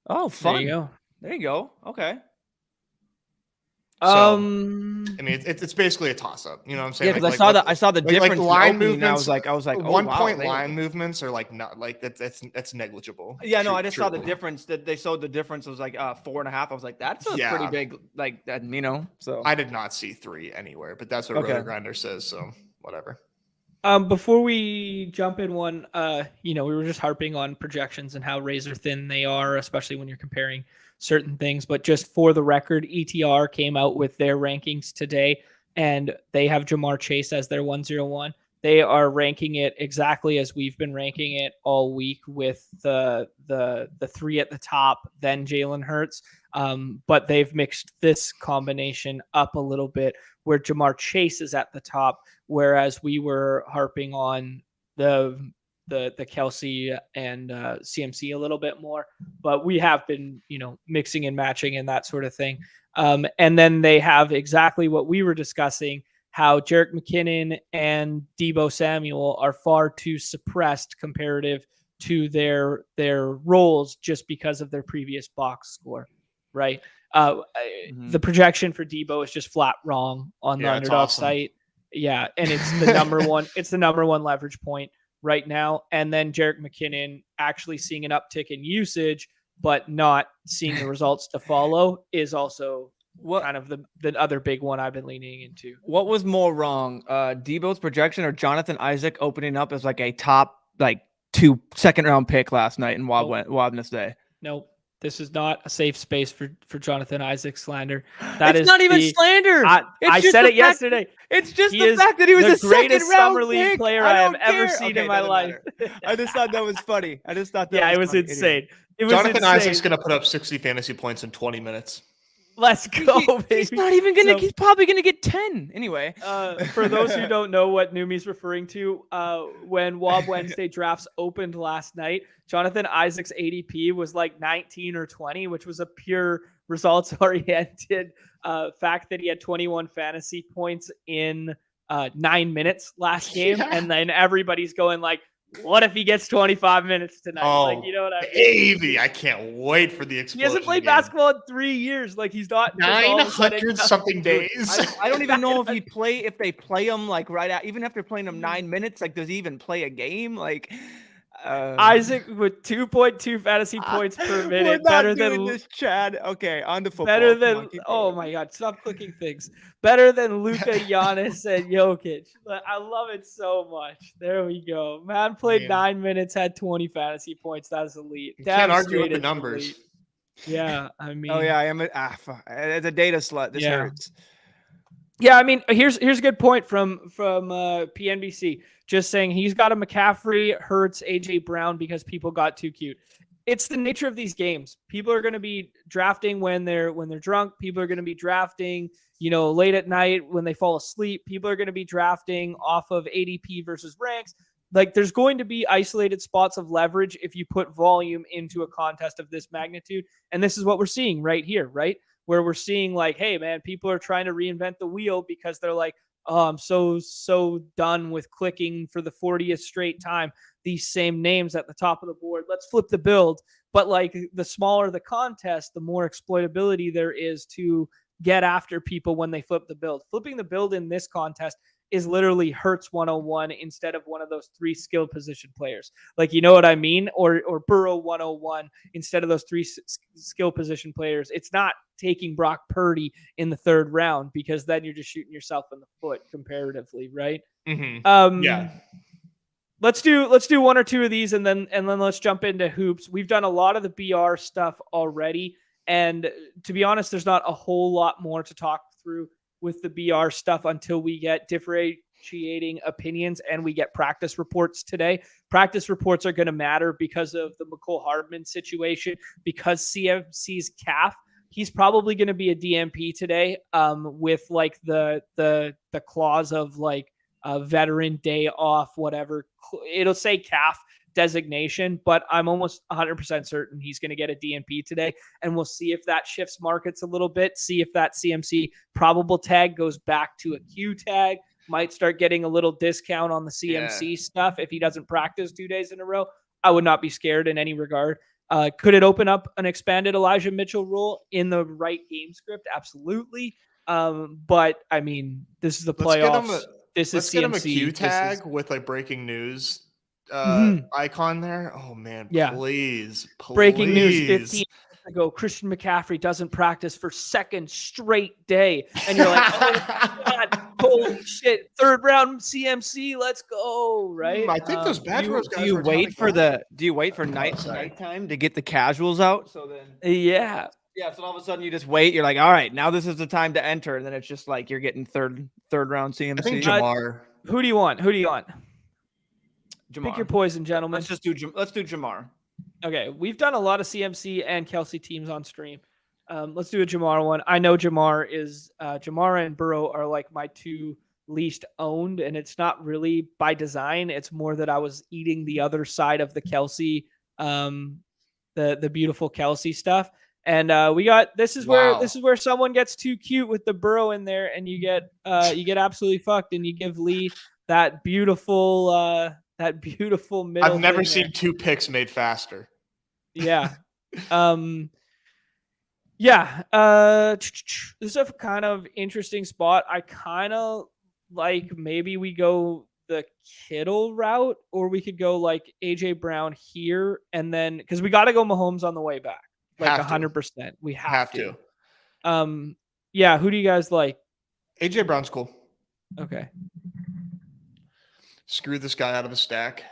Oh, fun. There you go. Okay. So, I mean, it's basically a toss up. You know what I'm saying? Yeah, because I saw the difference. Line movements. I was like, 1 point line movements are like not like that's negligible. Yeah, no, I just saw the difference that they showed. The difference was like 4.5. I was like, that's a pretty big, like that. So I did not see 3 anywhere, but that's what Roto Grinder says. So whatever. Before we jump in one, we were just harping on projections and how razor thin they are, especially when you're comparing certain things. But just for the record, ETR came out with their rankings today, and they have Jamar Chase as their 101. They are ranking it exactly as we've been ranking it all week, with the 3 at the top, then Jalen Hurts. But they've mixed this combination up a little bit, where Jamar Chase is at the top, whereas we were harping on the Kelsey and CMC a little bit more, but we have been, mixing and matching and that sort of thing. And then they have exactly what we were discussing, how Jerick McKinnon and Deebo Samuel are far too suppressed comparative to their roles just because of their previous box score, right? The projection for Deebo is just flat wrong on the Underdog site. Yeah, and it's the number one. It's the number one leverage point right now. And then Jerick McKinnon actually seeing an uptick in usage, but not seeing the results to follow, is also kind of the other big one I've been leaning into. What was more wrong, Deebo's projection or Jonathan Isaac opening up as like a top 2 second-round pick last night in Wobnesday? Nope. This is not a safe space for Jonathan Isaac slander. It's not even slander. I said it yesterday. It's just the fact that he was the greatest summer league player I have ever seen in my life. I just thought that was funny. I just thought that it was insane. Jonathan Isaac's going to put up 60 fantasy points in 20 minutes. Let's go, baby. He's not even going to he's probably going to get 10 anyway. For those who don't know what Neumy's referring to, when Wob Wednesday drafts opened last night, Jonathan Isaac's ADP was like 19 or 20, which was a pure results-oriented fact that he had 21 fantasy points in 9 minutes last game. Yeah. And then everybody's going like, what if he gets 25 minutes tonight? Oh, you know what I mean? Baby, I can't wait for the explosion. He hasn't played basketball in 3 years. Like, he's not 900 something days. I don't even know if they play him like right out, even after playing him 9 minutes. Like, does he even play a game? Like, Isaac with 2.2 fantasy points per minute, better than this, Chad. Okay, on to football. Better than my God, stop clicking things. Better than Luka, Giannis, and Jokic. I love it so much. There we go. Man played 9 minutes, had 20 fantasy points. That's elite. You can't argue with the numbers. Elite. Yeah, I mean. Oh yeah, I am. As a data slut, this hurts. Yeah, I mean, here's a good point from PNBC. Just saying he's got a McCaffrey, Hurts, AJ Brown because people got too cute. It's the nature of these games. People are going to be drafting when they're drunk. People are going to be drafting, late at night when they fall asleep. People are going to be drafting off of ADP versus ranks. Like, there's going to be isolated spots of leverage if you put volume into a contest of this magnitude. And this is what we're seeing right here, right? Where we're seeing like, hey man, people are trying to reinvent the wheel because they're like, oh, I'm so done with clicking for the 40th straight time these same names at the top of the board. Let's flip the build. But like, the smaller the contest, the more exploitability there is to get after people when they flip the build. Flipping the build in this contest is literally Hurts 101 instead of one of those 3 skill position players. Like, you know what I mean? Or Burrow 101 instead of those 3 skill position players. It's not taking Brock Purdy in the 3rd round, because then you're just shooting yourself in the foot comparatively, right? Mm-hmm. Yeah. Let's do 1 or 2 of these and then let's jump into hoops. We've done a lot of the BR stuff already, and to be honest, there's not a whole lot more to talk through with the BR stuff until we get differentiating opinions and we get practice reports today. Practice reports are going to matter because of the McCole Hardman situation, because CMC's calf. He's probably going to be a DMP today, with like the clause of like a veteran day off, whatever. It'll say calf designation, but I'm almost 100% certain he's going to get a DNP today, and we'll see if that shifts markets a little bit, see if that CMC probable tag goes back to a Q tag, might start getting a little discount on the CMC stuff if he doesn't practice 2 days in a row. I would not be scared in any regard. Could it open up an expanded Elijah Mitchell role in the right game script? Absolutely. But I mean, this is the playoffs. Let's get him a Q tag with like breaking news icon there. Oh man, please. Breaking news 15 minutes ago, Christian McCaffrey doesn't practice for 2nd straight day. And you're like, oh my God, holy shit, 3rd round CMC, let's go, right? I think those bad guys. Do you wait for nighttime to get the casuals out? So then Yeah, so all of a sudden you just wait. You're like, all right, now this is the time to enter, and then it's just like you're getting third round CMC. I think Jamar. Who do you want? Jamar. Pick your poison, gentlemen. Let's do Jamar. Okay, we've done a lot of CMC and Kelsey teams on stream. Let's do a Jamar one. I know Jamar and Burrow are like my two least owned, and it's not really by design. It's more that I was eating the other side of the Kelsey, the beautiful Kelsey stuff. And we got this is where someone gets too cute with the Burrow in there, and you get absolutely fucked, and you give Lee that beautiful middle. I've never seen two picks made faster. Yeah. This is a kind of interesting spot. I kind of like maybe we go the Kittle route, or we could go like AJ Brown here, and then because we got to go Mahomes on the way back, like 100%. We have to. Yeah. Who do you guys like? AJ Brown's cool. Okay. Screw this guy out of a stack.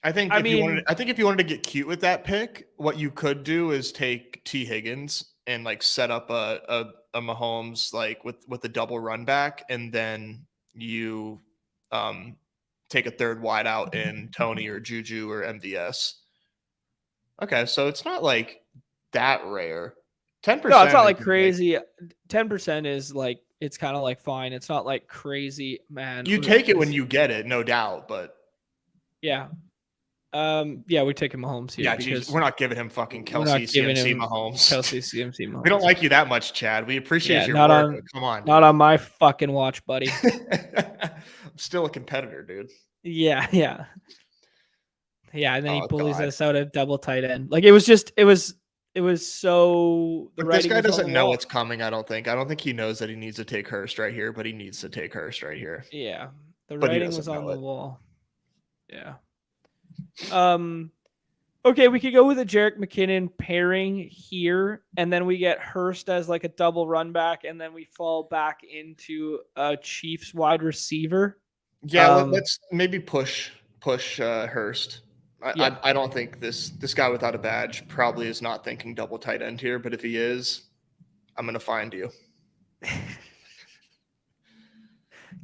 I think if you wanted to get cute with that pick, what you could do is take T. Higgins and like set up a Mahomes like with a double run back, and then you take a third wide out in Tony or Juju or MVS. Okay, so it's not like that rare. 10%. No, it's not like crazy. 10% is like it's kind of like fine. It's not like crazy, man. You take it when you get it, no doubt, but yeah. We're taking Mahomes here. Yeah, geez, we're not giving him fucking Kelsey CMC Mahomes. Kelsey CMC Mahomes. We don't like you that much, Chad. We appreciate your work. Come on, not on my fucking watch, buddy. I'm still a competitor, dude. Yeah. And then he bullies us out at double tight end. Like it was so. This guy doesn't know what's coming. I don't think he knows that he needs to take Hurst right here, but he needs to take Hurst right here. Yeah, the writing was on the wall. Yeah. Okay, we could go with a Jerick McKinnon pairing here, and then we get Hurst as like a double run back, and then we fall back into a Chiefs wide receiver. Yeah, let's maybe push Hurst. I don't think this guy without a badge probably is not thinking double tight end here, but if he is, I'm gonna find you.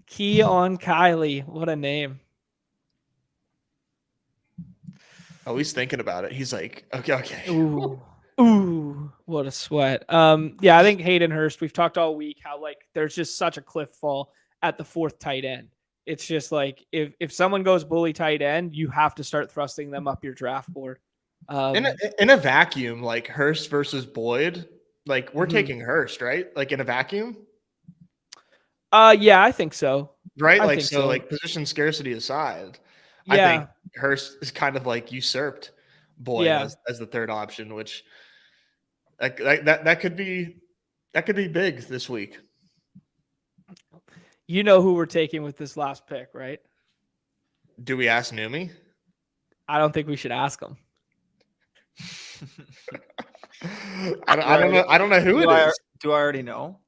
Key on Kylie, what a name. Oh, he's thinking about it. He's like, okay. Ooh, what a sweat. I think Hayden Hurst, we've talked all week how like there's just such a cliff fall at the fourth tight end. It's just like if someone goes bully tight end, you have to start thrusting them up your draft board. In a vacuum, like Hurst versus Boyd, like we're taking Hurst, right? Like in a vacuum. Yeah, I think so. Right, like so, like position scarcity aside. I think Hurst is kind of like usurped Boyd as the third option, which that could be big this week. You know who we're taking with this last pick, right? Do we ask Neumy? I don't think we should ask him. I don't know who it is. Do I already know?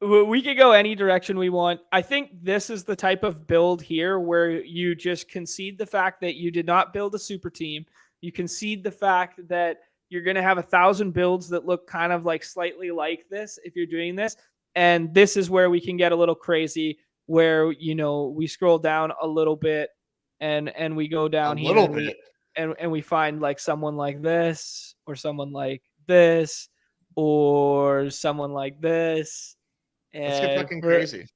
We could go any direction we want. I think this is the type of build here where you just concede the fact that you did not build a super team. You concede the fact that you're going to have 1,000 builds that look kind of like slightly like this if you're doing this. And this is where we can get a little crazy where, we scroll down a little bit and we go down here. A little bit. And we find like someone like this or someone like this or someone like this. Let's get fucking crazy.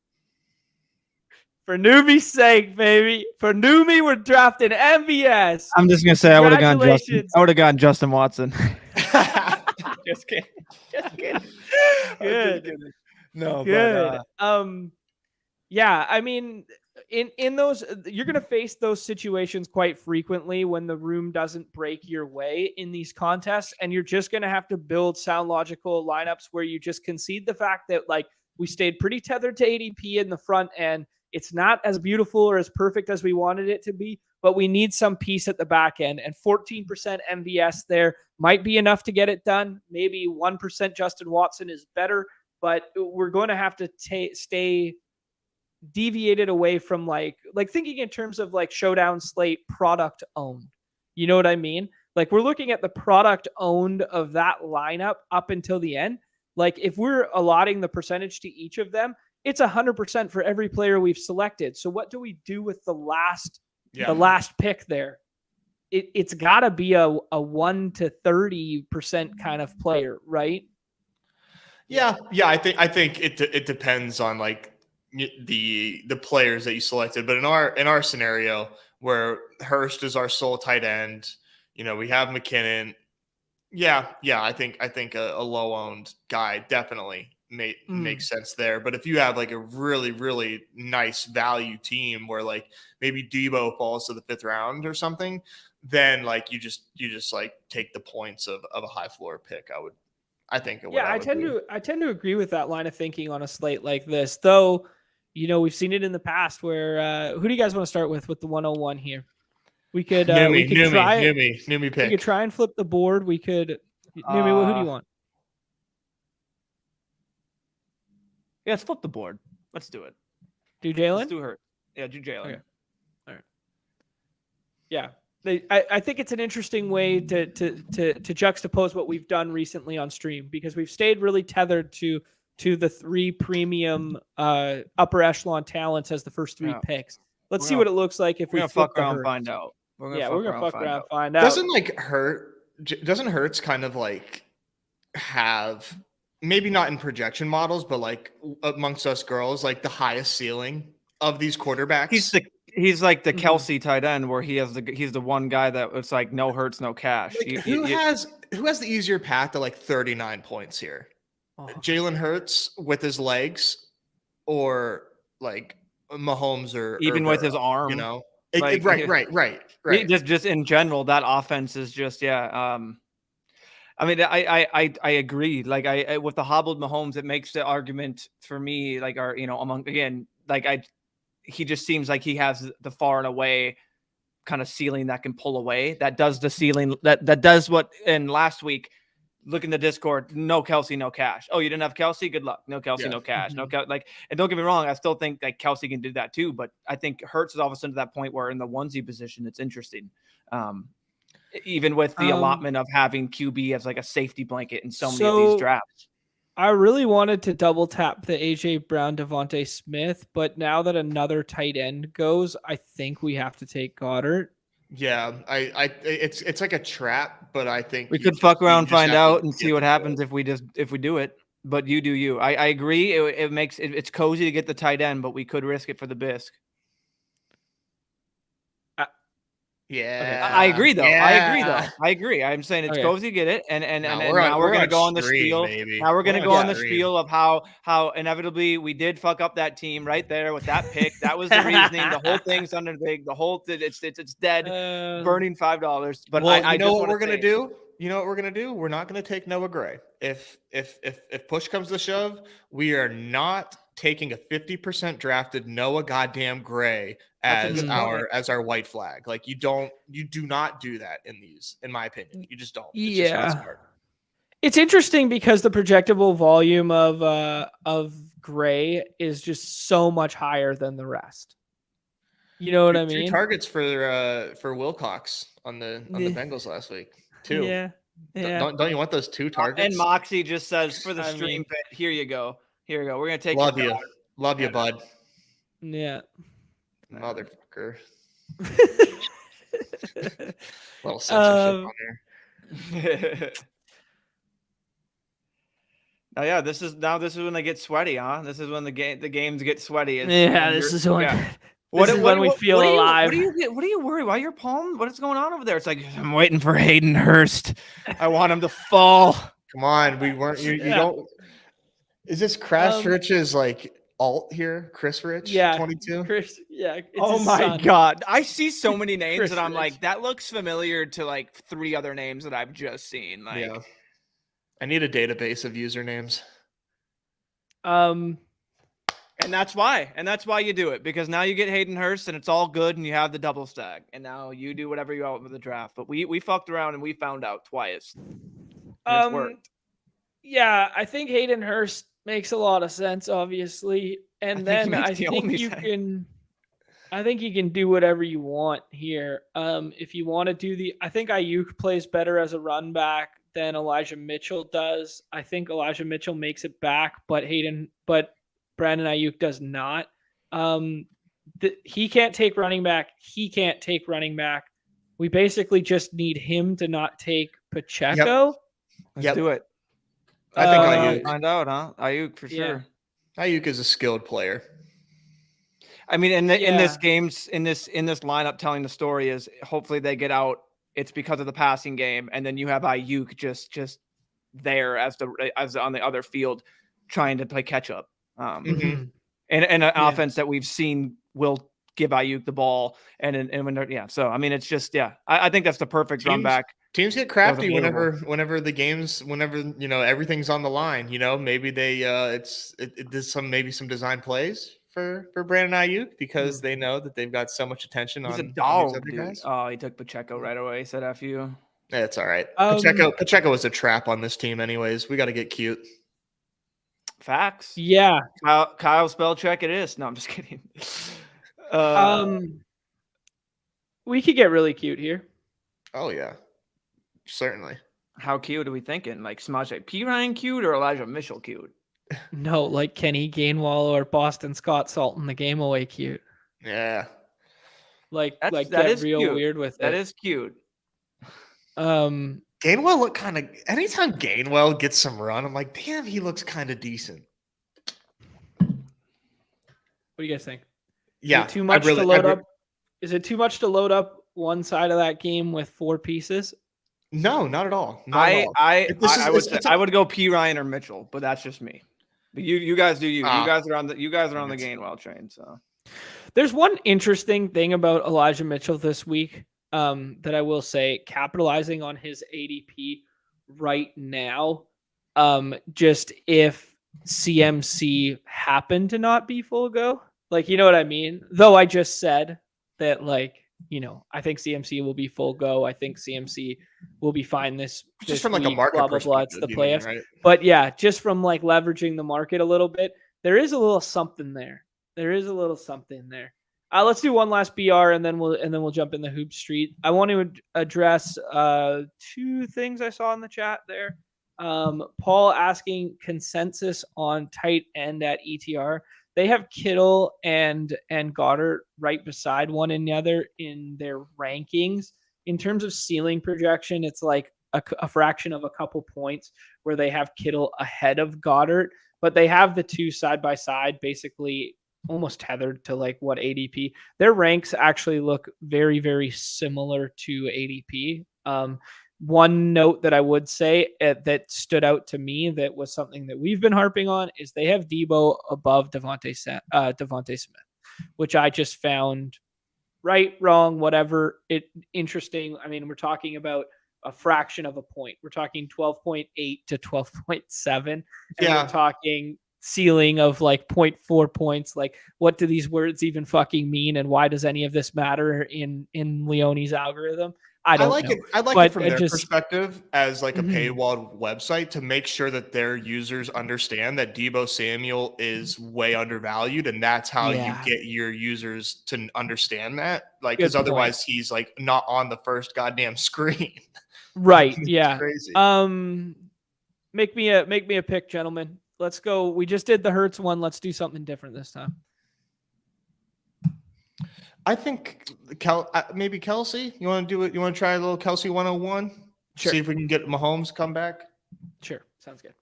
For Neumy's sake, baby. For Neumy, we're drafting MVS. I'm just gonna say I would have gotten Justin Watson. Just kidding. Good. No, good. I mean, in those, you're gonna face those situations quite frequently when the room doesn't break your way in these contests, and you're just gonna have to build sound logical lineups where you just concede the fact that like we stayed pretty tethered to ADP in the front end. It's not as beautiful or as perfect as we wanted it to be, but we need some piece at the back end. And 14% MVS there might be enough to get it done. Maybe 1% Justin Watson is better, but we're going to have to stay deviated away from like thinking in terms of like showdown slate product owned. You know what I mean? Like we're looking at the product owned of that lineup up until the end. Like if we're allotting the percentage to each of them, it's 100% for every player we've selected. So what do we do with the last pick there? It's got to be a 1 to 30% kind of player, right? Yeah. I think it depends on like the players that you selected. But in our scenario where Hurst is our sole tight end, we have McKinnon. Yeah. I think a low owned guy definitely makes sense there. But if you have like a really, really nice value team where like maybe Debo falls to the 5th round or something, then like you just like take the points of a high floor pick. I think. I tend to agree with that line of thinking on a slate like this, though. We've seen it in the past where who do you guys want to start with the 101 here? We could Neumy pick. We could try and flip the board. We could Neumy, who do you want? Yeah, let's flip the board. Let's do it. Do Jalen? Let's do her. Yeah, do Jalen. Okay. All right. Yeah. I think it's an interesting way to juxtapose what we've done recently on stream, because we've stayed really tethered to the 3 premium upper echelon talents as the first 3 picks. Let's see what it looks like if we flip around and find out. We're gonna fuck around and find out. Doesn't Hurts kind of like have, maybe not in projection models, but like amongst us girls, like the highest ceiling of these quarterbacks? He's like the Kelsey tight end, where he's the one guy that it's like no Hurts, no cash. Like, who has the easier path to like 39 points here? Jalen Hurts with his legs, or like Mahomes, or even with his arm, Like, right. Just in general, that offense is just I mean, I agree. Like I with the hobbled Mahomes, it makes the argument for me, like he just seems like he has the far and away kind of ceiling that can pull away. That does the ceiling that does what in last week. Look in the Discord. No Kelsey, no cash. Oh, you didn't have Kelsey? Good luck. No Kelsey, no cash. No and don't get me wrong, I still think like Kelsey can do that too. But I think Hurts is all of a sudden to that point where in the onesie position, it's interesting. Even with the allotment of having QB as like a safety blanket in so many of these drafts. I really wanted to double tap the AJ Brown, Devontae Smith, but now that another tight end goes, I think we have to take Goddard. Yeah, it's like a trap, but I think we could fuck around, find out, and see what happens if we do it. But you do you. I agree. It's cozy to get the tight end, but we could risk it for the bisque. Yeah, I agree though. I agree. I'm saying it's cozy to get it, and now we're gonna go on the spiel. Now we're gonna go on the spiel of how inevitably we did fuck up that team right there with that pick. That was the reasoning. The whole thing's under the whole. It's dead. Burning $5. But I know what we're gonna do. You know what we're gonna do? We're not gonna take Noah Gray. If push comes to shove, we are not taking a 50% drafted Noah goddamn Gray as our white flag. Like you do not do that in my opinion. You just don't. It's just not smart. It's interesting because the projectable volume of Gray is just so much higher than the rest. You know what I mean? 2 targets for Wilcox on the Bengals last week. 2. Yeah. Don't you want those 2 targets? And Moxie just says for the stream bit, here you go. We're gonna take. Love you, bud. Yeah. Motherfucker. Little censorship on there. This is when they get sweaty, huh? This is when the games get sweaty. This is when we feel alive. What do you worry about your palm? What is going on over there? It's like I'm waiting for Hayden Hurst. I want him to fall. Come on, we weren't. You don't. Is this Crash Rich's like alt here? Chris Rich? Yeah. 22? Chris, yeah. Oh my God. I see so many names that I'm like, that looks familiar to like 3 other names that I've just seen. Like, yeah. I need a database of usernames. And that's why you do it, because now you get Hayden Hurst and it's all good and you have the double stack. And now you do whatever you want with the draft. But we fucked around and we found out twice. And it's worked. Yeah, I think Hayden Hurst makes a lot of sense, obviously. And then I think you can. I think you can do whatever you want here. If you want to I think Ayuk plays better as a run back than Elijah Mitchell does. I think Elijah Mitchell makes it back, but Brandon Ayuk does not. He can't take running back. He can't take running back. We basically just need him to not take Pacheco. Let's do it. I think Ayuk. Find out, huh? Ayuk for sure. Ayuk is a skilled player. I mean, in this game's in this lineup, telling the story is hopefully they get out. It's because of the passing game, and then you have Ayuk just there as on the other field, trying to play catch up. And an offense that we've seen will give Ayuk the ball, and when they're So I mean, it's just I think that's the perfect run back. Teams get crafty whenever the games, everything's on the line. Maybe they it does some design plays for Brandon Ayuk because they know that they've got so much attention He's on a dog, other guys. Oh, he took Pacheco right away. He said F you. Yeah, it's all right. Pacheco was a trap on this team anyways. We got to get cute. Facts. Yeah. Kyle Spellcheck it is. No, I'm just kidding. We could get really cute here. Oh yeah. Certainly. How cute are we thinking? Like Samaje Perine cute or Elijah Mitchell cute? No, like Kenny Gainwell or Boston Scott salting the game away cute. Yeah. That is real cute. Weird with that it. That is cute. Gainwell look kind of. Anytime Gainwell gets some run, I'm like, damn, he looks kind of decent. What do you guys think? Yeah, is it too much to load up? Is it too much to load up one side of that game with 4 pieces? No, not at all. I would go P Ryan or Mitchell, but that's just me. But you guys do you. You guys are on the Gainwell train. So there's one interesting thing about Elijah Mitchell this week that I will say, capitalizing on his ADP right now. Just if CMC happened to not be full go, you know what I mean? Though I just said that, I think CMC will be full go. I think CMC will be fine this just from week, a market blah, blah, blah. It's the playoffs. Right? But yeah, just from leveraging the market a little bit, there is a little something there. Let's do one last BR and then we'll jump in the hoop street. I want to address 2 things I saw in the chat there. Paul asking consensus on tight end at ETR. They have Kittle and Goddard right beside one another in their rankings. In terms of ceiling projection, it's like a fraction of a couple points where they have Kittle ahead of Goddard, but they have the 2 side by side, basically almost tethered to what ADP. Their ranks actually look very, very similar to ADP. One note that I would say that stood out to me that was something that we've been harping on is they have Debo above Devontae Smith, which I just found right, wrong, whatever, interesting. I mean, we're talking about a fraction of a point. We're talking 12.8 to 12.7. And we're talking ceiling of 0.4 points. What do these words even fucking mean? And why does any of this matter in Leone's algorithm? I like it. I like it from their perspective as a paywalled website to make sure that their users understand that Deebo Samuel is way undervalued, and that's how you get your users to understand that. Because otherwise he's not on the first goddamn screen. Right. Yeah. Crazy. Make me a pick, gentlemen. Let's go. We just did the Hurts one. Let's do something different this time. I think maybe Kelsey. You want to do it? You want to try a little Kelsey 101? Sure. See if we can get Mahomes come back. Sure, sounds good.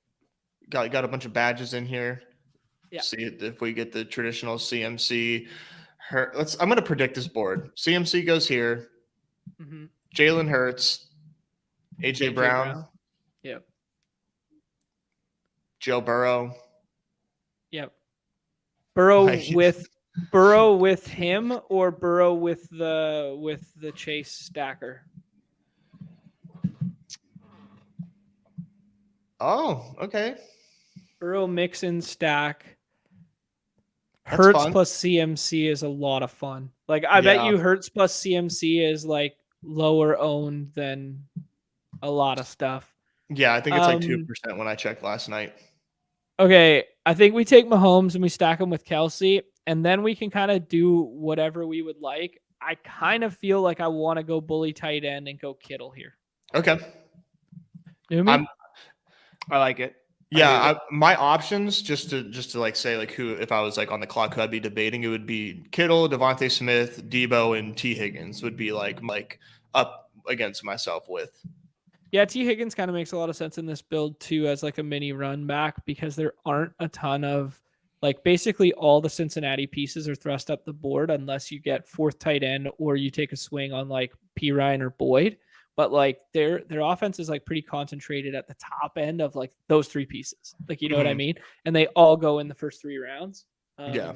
Got a bunch of badges in here. Yeah. See if we get the traditional CMC. I'm going to predict this board. CMC goes here. Mm-hmm. Jalen Hurts. AJ Brown. Yep. Joe Burrow. Yep. Burrow with him or Burrow with the Chase stacker? Oh, okay. Burrow Mixon stack. That's Hurts fun. plus CMC is a lot of fun. I bet you Hurts plus CMC is lower owned than a lot of stuff. Yeah, I think it's 2% when I checked last night. Okay, I think we take Mahomes and we stack him with Kelsey. and then we can kind of do whatever we would like. I kind of feel like I want to go bully tight end and go Kittle here. Okay. Neumy? I like it. Yeah, my options just to like say like who, if I was like on the clock, who I'd be debating, it would be Kittle, Devontae Smith, Debo, and T Higgins would be like up against myself with. Yeah, T Higgins kind of makes a lot of sense in this build too, as like a mini run back, because there aren't a ton of like basically all the Cincinnati pieces are thrust up the board unless you get fourth tight end or you take a swing on like P Ryan or Boyd. But like their offense is like pretty concentrated at the top end of like those three pieces. Like, you know what I mean? And they all go in the first 3 rounds. Yeah.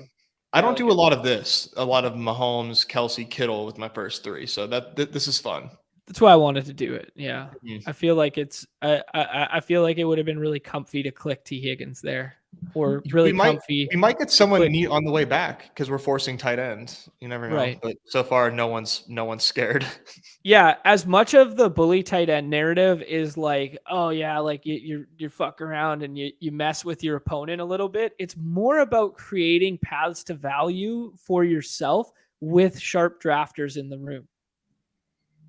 I don't do a lot of this. A lot of Mahomes, Kelsey, Kittle with my first 3. So this is fun. That's why I wanted to do it. Yeah. Mm-hmm. I feel like I feel like it would have been really comfy to click T Higgins there, or really comfy. We might get someone neat on the way back because we're forcing tight end. You never know. Right. But so far, no one's scared. Yeah. As much of the bully tight end narrative is like, oh yeah, like you fuck around and you mess with your opponent a little bit. It's more about creating paths to value for yourself with sharp drafters in the room.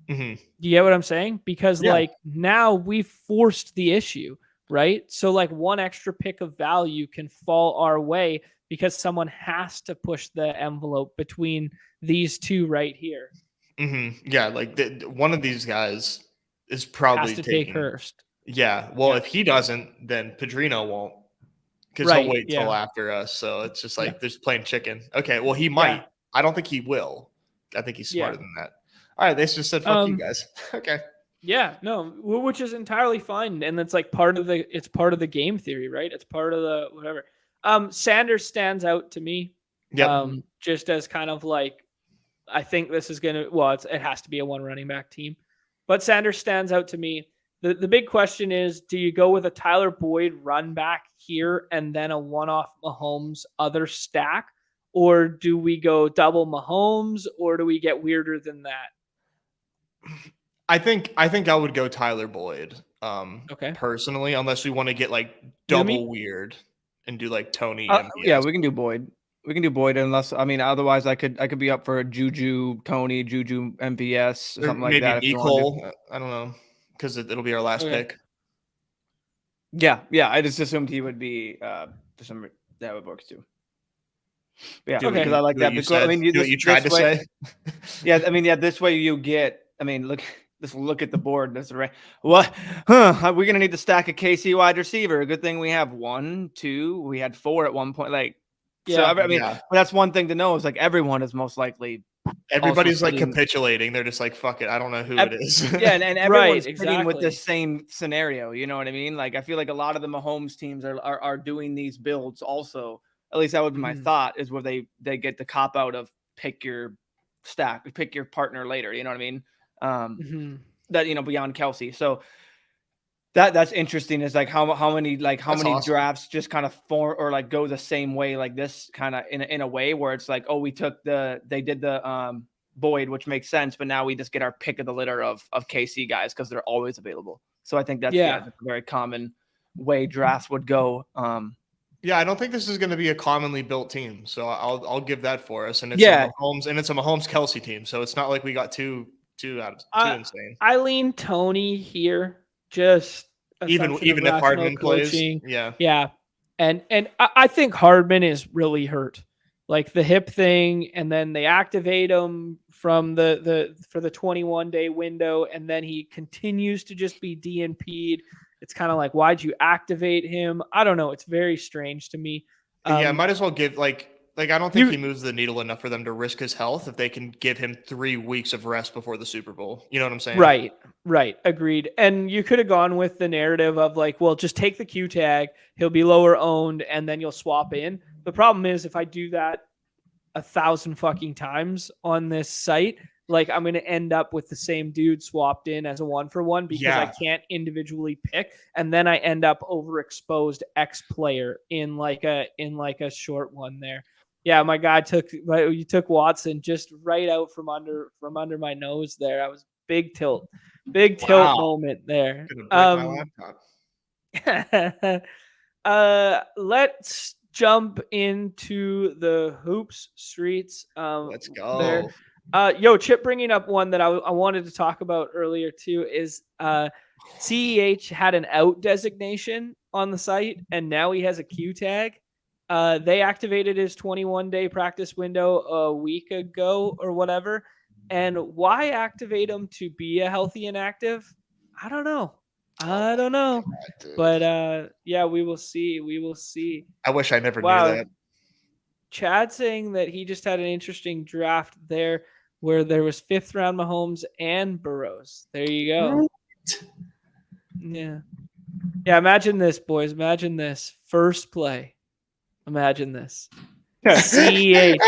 Mm-hmm. Do you get what I'm saying? Because like now we've forced the issue, right? So like one extra pick of value can fall our way because someone has to push the envelope between these two right here. Mm-hmm. Yeah, like one of these guys is probably has to take Hurst. Yeah, well, if he doesn't, then Pedrino won't, because he'll wait till after us. So it's just like there's playing chicken. Okay, well, he might. I don't think he will. I think he's smarter than that. All right, they just said fuck you guys. Okay. Yeah, no, which is entirely fine, and it's like part of the game theory, right? It's part of the whatever. Sanders stands out to me. Yep. Just as kind of like, I think this is gonna. Well, it has to be a one running back team, but Sanders stands out to me. The big question is, do you go with a Tyler Boyd run back here and then a one-off Mahomes other stack, or do we go double Mahomes, or do we get weirder than that? I think I would go Tyler Boyd. Personally, unless we want to get like double weird and do like Tony. Yeah, we can do Boyd. We can do Boyd unless otherwise I could be up for a Juju Tony, Juju MVS, something like that. Maybe Nicole. I don't know, because it'll be our last pick. Yeah. I just assumed he would be for some that would work too. Yeah, because I like that. Because I mean, you tried to say. Yeah, I mean, this way you get. I mean, look at the board. That's right. What? We're gonna need to stack a KC wide receiver. Good thing we have 1, 2. We had 4 at one point. Like, so I mean, but that's one thing to know is like everyone is most likely. Everybody's like capitulating. They're just like, fuck it. I don't know who it is. Yeah, and everyone's sitting with the same scenario. You know what I mean? Like, I feel like a lot of the Mahomes teams are doing these builds also. At least that would be my thought, is where they get the cop out of pick your partner later. You know what I mean? That beyond Kelsey. So that's interesting. Is like how many awesome drafts just kind of form or like go the same way, like this kind of in a way where it's like, oh, they did the Boyd, which makes sense, but now we just get our pick of the litter of KC guys because they're always available. So I think that's a very common way drafts would go. Yeah, I don't think this is going to be a commonly built team, so I'll give that for us. And it's a Mahomes Kelsey team, so it's not like we got too insane. I lean Tony here, just even if Hardman plays. Yeah, and I think Hardman is really hurt, like the hip thing, and then they activate him from for the 21-day window, and then he continues to just be DNP'd. It's kind of like, why'd you activate him? I don't know. It's very strange to me. Might as well give like I don't think he moves the needle enough for them to risk his health if they can give him 3 weeks of rest before the Super Bowl. You know what I'm saying? Right. Agreed. And you could have gone with the narrative of like, well, just take the Q tag. He'll be lower owned and then you'll swap in. The problem is if I do that 1,000 fucking times on this site, like I'm going to end up with the same dude swapped in as a 1-for-1 because I can't individually pick. And then I end up overexposed X player in like a short one there. Yeah. My guy you took Watson just right out from under my nose there. I was big tilt moment there. Gonna break my laptop. Let's jump into the hoops streets. Let's go. There. Chip bringing up one that I wanted to talk about earlier too is CEH had an out designation on the site, and now he has a Q tag. They activated his 21-day practice window a week ago or whatever. And why activate him to be a healthy inactive? I don't know. God, But we will see. We will see. I wish I never knew that. Chad saying that he just had an interesting draft there where there was 5th round Mahomes and Burrows. There you go. Yeah. Yeah, imagine this, boys. Imagine this. First play. Imagine this. CEH.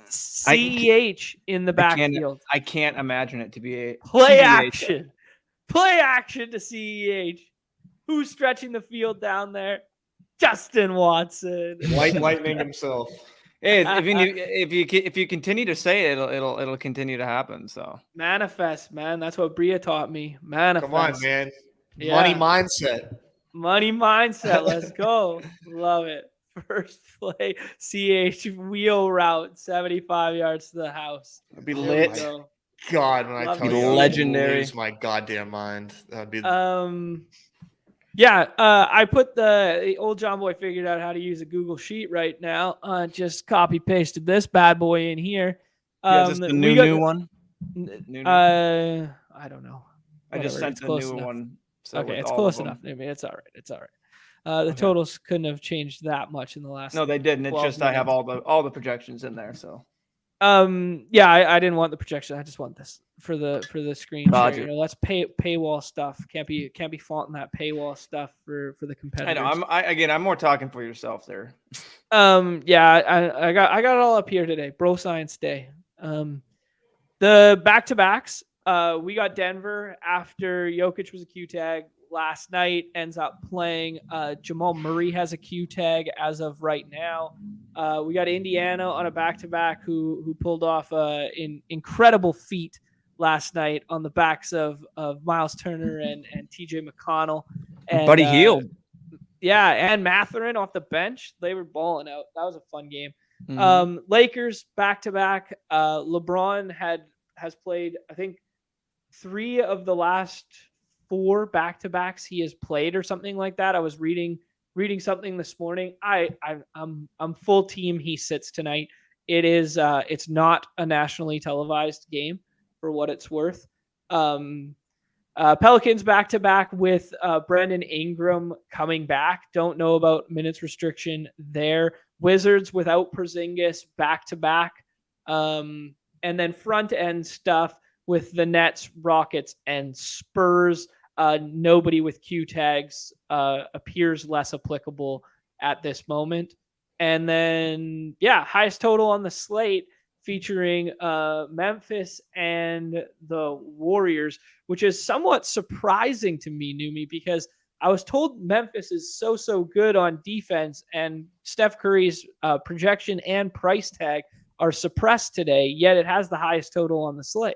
CEH in the backfield. I can't imagine it to be a play action. Play action to CEH. Who's stretching the field down there? Justin Watson. Lightning himself. Hey, if you continue to say it, it'll continue to happen. So manifest, man. That's what Bria taught me. Manifest. Come on, man. Yeah. Money mindset. Money mindset. Let's go. Love it. First play, CH wheel route, 75 yards to the house. It'd be lit. God, when I tell you, legendary. I lose my goddamn mind. That'd be. I put the old John Boy figured out how to use a Google Sheet right now. Just copy pasted this bad boy in here. Just the new one. I don't know. I just sent the new one. So okay, it's close enough. I mean, it's all right. It's all right. The totals couldn't have changed that much in the last. No, they didn't. It's just minutes. I have all the projections in there. So. I didn't want the projection. I just want this for the screen. Share. That's paywall stuff. Can't be faulting that paywall stuff for the competitors. I know. I'm more talking for yourself there. I got it all up here today. Bro Science Day. The back-to-backs. We got Denver after Jokic was a Q tag last night, ends up playing. Jamal Murray has a Q tag as of right now. We got Indiana on a back-to-back who pulled off an incredible feat last night on the backs of Miles Turner and TJ McConnell. And Buddy Hield. Yeah, and Mathurin off the bench. They were balling out. That was a fun game. Mm-hmm. Lakers back-to-back. LeBron has played, I think, 3 of the last 4 back-to-backs he has played or something like that. I was reading something this morning. I'm full team he sits tonight. It is it's not a nationally televised game for what it's worth. Pelicans back-to-back with Brandon Ingram coming back. Don't know about minutes restriction there. Wizards without Porzingis back-to-back. And then front end stuff with the Nets, Rockets, and Spurs. Nobody with Q tags appears less applicable at this moment. And then, highest total on the slate featuring Memphis and the Warriors, which is somewhat surprising to me, Neumy, because I was told Memphis is so good on defense, and Steph Curry's projection and price tag are suppressed today, yet it has the highest total on the slate.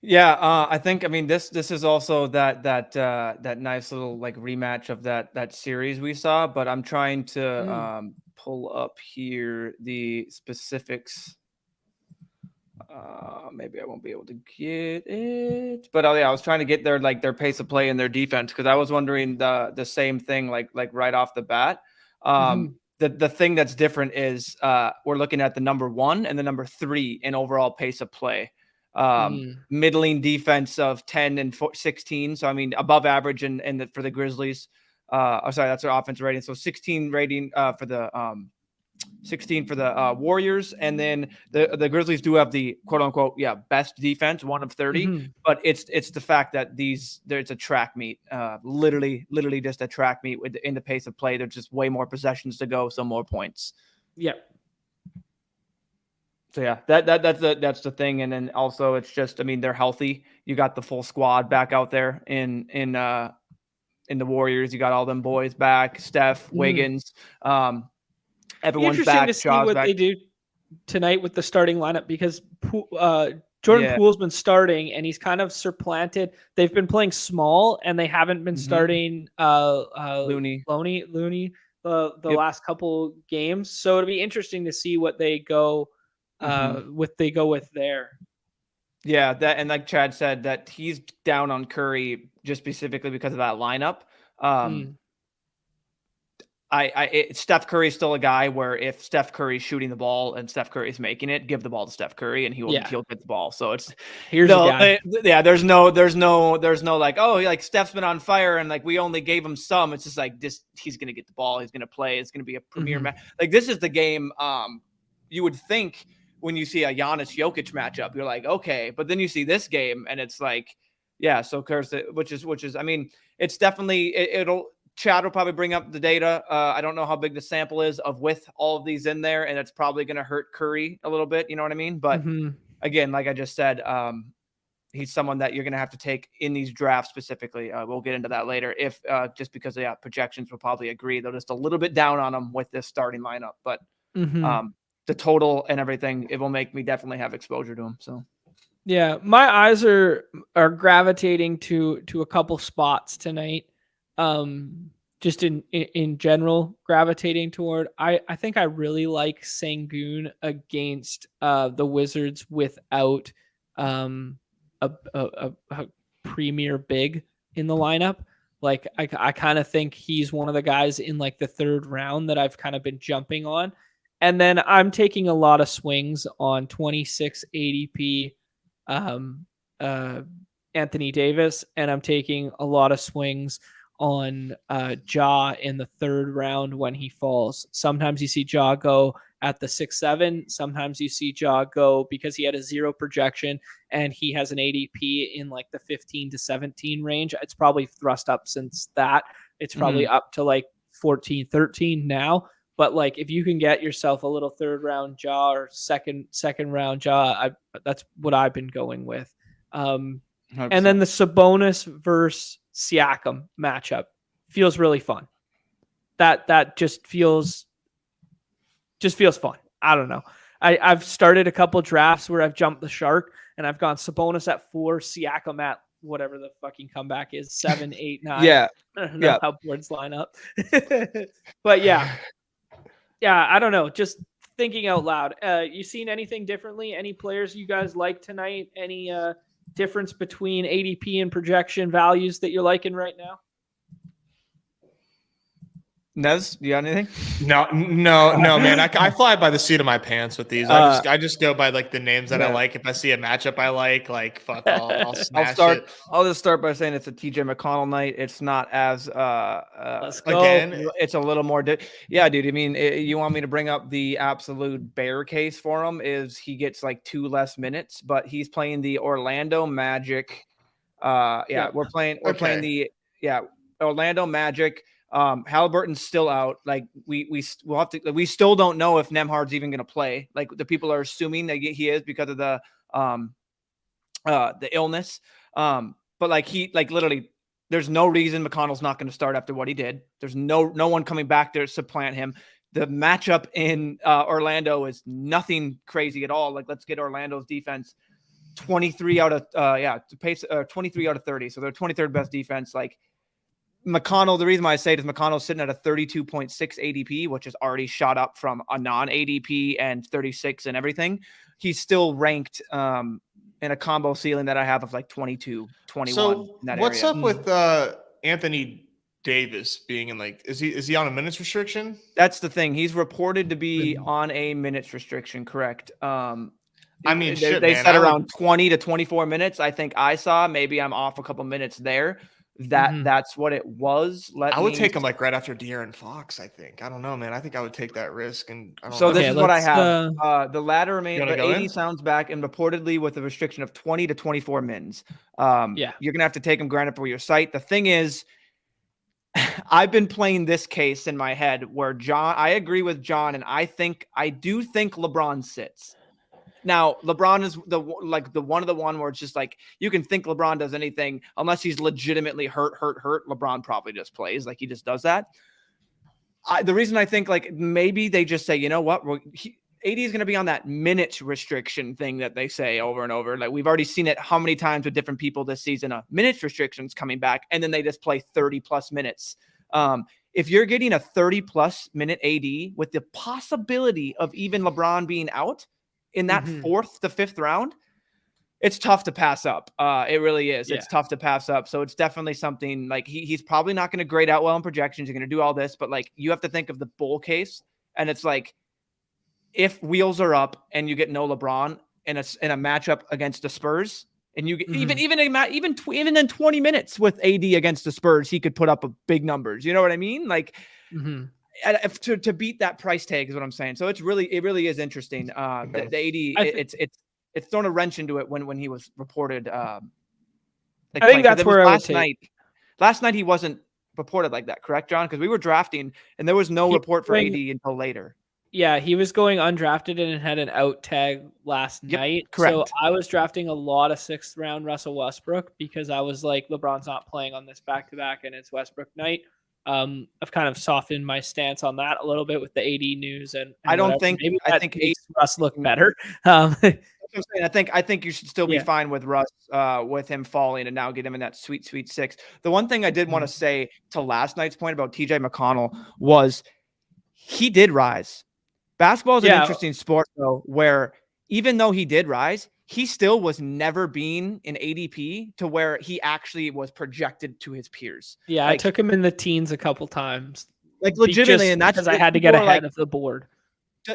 Yeah, I think this is also that nice little like rematch of that series we saw, but I'm trying to pull up here the specifics. Maybe I won't be able to get it, but I was trying to get their pace of play and their defense, because I was wondering the same thing like right off the bat. The thing that's different is we're looking at the number 1 and the number 3 in overall pace of play. Middling defense of 10 and 16. So, above average for the Grizzlies. That's their offense rating. So 16 rating for the 16 for the Warriors. And then the Grizzlies do have the quote unquote, best defense, 1 of 30. But it's the fact that there's a track meet, literally just a track meet in the pace of play. There's just way more possessions to go. So more points. Yeah. So that's the thing, and then also it's just they're healthy. You got the full squad back out there in the Warriors. You got all them boys back, Steph, Wiggins, everyone's interesting back. To see what they do tonight with the starting lineup, because Jordan Poole's been starting, and he's kind of supplanted. They've been playing small, and they haven't been starting Looney the last couple games. So it'll be interesting to see what they go with there. Yeah, that, and like Chad said, that he's down on Curry just specifically because of that lineup. Steph Curry's still a guy where if Steph Curry's shooting the ball and Steph Curry's making it, give the ball to Steph Curry and he'll get the ball. So it's here's a guy. There's no like, oh, like Steph's been on fire and like we only gave him some. It's just like this, he's gonna get the ball, he's gonna play, it's gonna be a premier match. Like this is the game. You would think when you see a Giannis Jokic matchup, you're like, okay, but then you see this game and it's like, yeah. So which is, I mean, it's definitely Chad will probably bring up the data. I don't know how big the sample is with all of these in there, and it's probably going to hurt Curry a little bit. You know what I mean? But again, like I just said, he's someone that you're going to have to take in these drafts specifically. We'll get into that later. If just because projections will probably agree, they're just a little bit down on him with this starting lineup. But the total and everything, it will make me definitely have exposure to him. So. Yeah, my eyes are gravitating to a couple spots tonight. Just in general, gravitating toward. I think I really like Sengun against the Wizards without a premier big in the lineup. Like I kind of think he's one of the guys in like the third round that I've kind of been jumping on. And then I'm taking a lot of swings on 26 ADP Anthony Davis, and I'm taking a lot of swings on Ja in the third round when he falls. Sometimes you see Ja go at the 6-7. Sometimes you see Ja go because he had a 0 projection and he has an ADP in like the 15 to 17 range. It's probably thrust up since that. It's probably up to like 14, 13 now. But like if you can get yourself a little third round Ja or second round Ja, that's what I've been going with. 100%. And then the Sabonis versus Siakam matchup feels really fun. That just feels fun. I don't know. I've started a couple drafts where I've jumped the shark and I've gone Sabonis at 4, Siakam at whatever the fucking comeback is, 7, 8, 9. Yeah. I don't know how boards line up. But yeah, I don't know. Just thinking out loud. You seen anything differently? Any players you guys like tonight? Any difference between ADP and projection values that you're liking right now? Nez, you got anything? No, man. I fly by the seat of my pants with these. I just go by like the names that I like. If I see a matchup I like fuck, I'll smash it. I'll just start by saying it's a TJ McConnell night. It's not as let's go. Again, it's a little more. Yeah, dude. I mean, you want me to bring up the absolute bear case for him? Is he gets like 2 less minutes, but he's playing the Orlando Magic. We're playing the Orlando Magic. Halliburton's still out. Like we'll have to. We still don't know if Nembhard's even going to play. Like the people are assuming that he is because of the illness. But like literally, there's no reason McConnell's not going to start after what he did. There's no one coming back there to supplant him. The matchup in Orlando is nothing crazy at all. Like let's get Orlando's defense 23 out of 30. So they're 23rd best defense. Like. McConnell, the reason why I say it is McConnell's sitting at a 32.6 ADP, which is already shot up from a non-ADP and 36 and everything. He's still ranked in a combo ceiling that I have of like 22, 21. So in that what's area. up with Anthony Davis being in like, is he on a minutes restriction? That's the thing. He's reported to be on a minutes restriction, correct? I mean, they said around 20 to 24 minutes. I think I saw, maybe I'm off a couple minutes there. That's what it was. I would take him like right after De'Aaron Fox. I think. I don't know, man. I think I would take that risk. And this is what I have. The ladder remains. The 80 sounds back, and reportedly with a restriction of 20 to 24 mins. You're gonna have to take him granted for your site. The thing is, I've been playing this case in my head where I agree with John, and I do think LeBron sits. Now, LeBron is the one where it's just like you can think LeBron does anything unless he's legitimately hurt. LeBron probably just plays like he just does that. The reason I think like maybe they just say, you know what, AD is going to be on that minutes restriction thing that they say over and over. Like we've already seen it how many times with different people this season, minutes restrictions coming back, and then they just play 30 plus minutes. If you're getting a 30 plus minute AD with the possibility of even LeBron being out in that 4th to 5th round, it's tough to pass up. It really is. Yeah. It's tough to pass up. So it's definitely something like he's probably not going to grade out well in projections. You're going to do all this, but like you have to think of the bull case. And it's like, if wheels are up and you get no LeBron in a matchup against the Spurs, and you get even in 20 minutes with AD against the Spurs, he could put up big numbers. You know what I mean? Like to beat that price tag is what I'm saying. So it really is interesting. The AD, it's thrown a wrench into it when he was reported. I think that's where last night he wasn't reported like that, correct, John? Because we were drafting and there was no report for AD until later. Yeah, he was going undrafted and had an out tag last night. Correct. So I was drafting a lot of 6th round Russell Westbrook because I was like, LeBron's not playing on this back-to-back and it's Westbrook night. I've kind of softened my stance on that a little bit with the AD news, and I think makes Russ look better. I think you should still be fine with Russ, with him falling and now get him in that sweet 6. The one thing I did want to say to last night's point about TJ McConnell was he did rise. Basketball is an interesting sport, though, where even though he did rise, he still was never being in ADP to where he actually was projected to his peers. Yeah, I took him in the teens a couple times. Like legitimately, and that's because I had to get ahead of the board.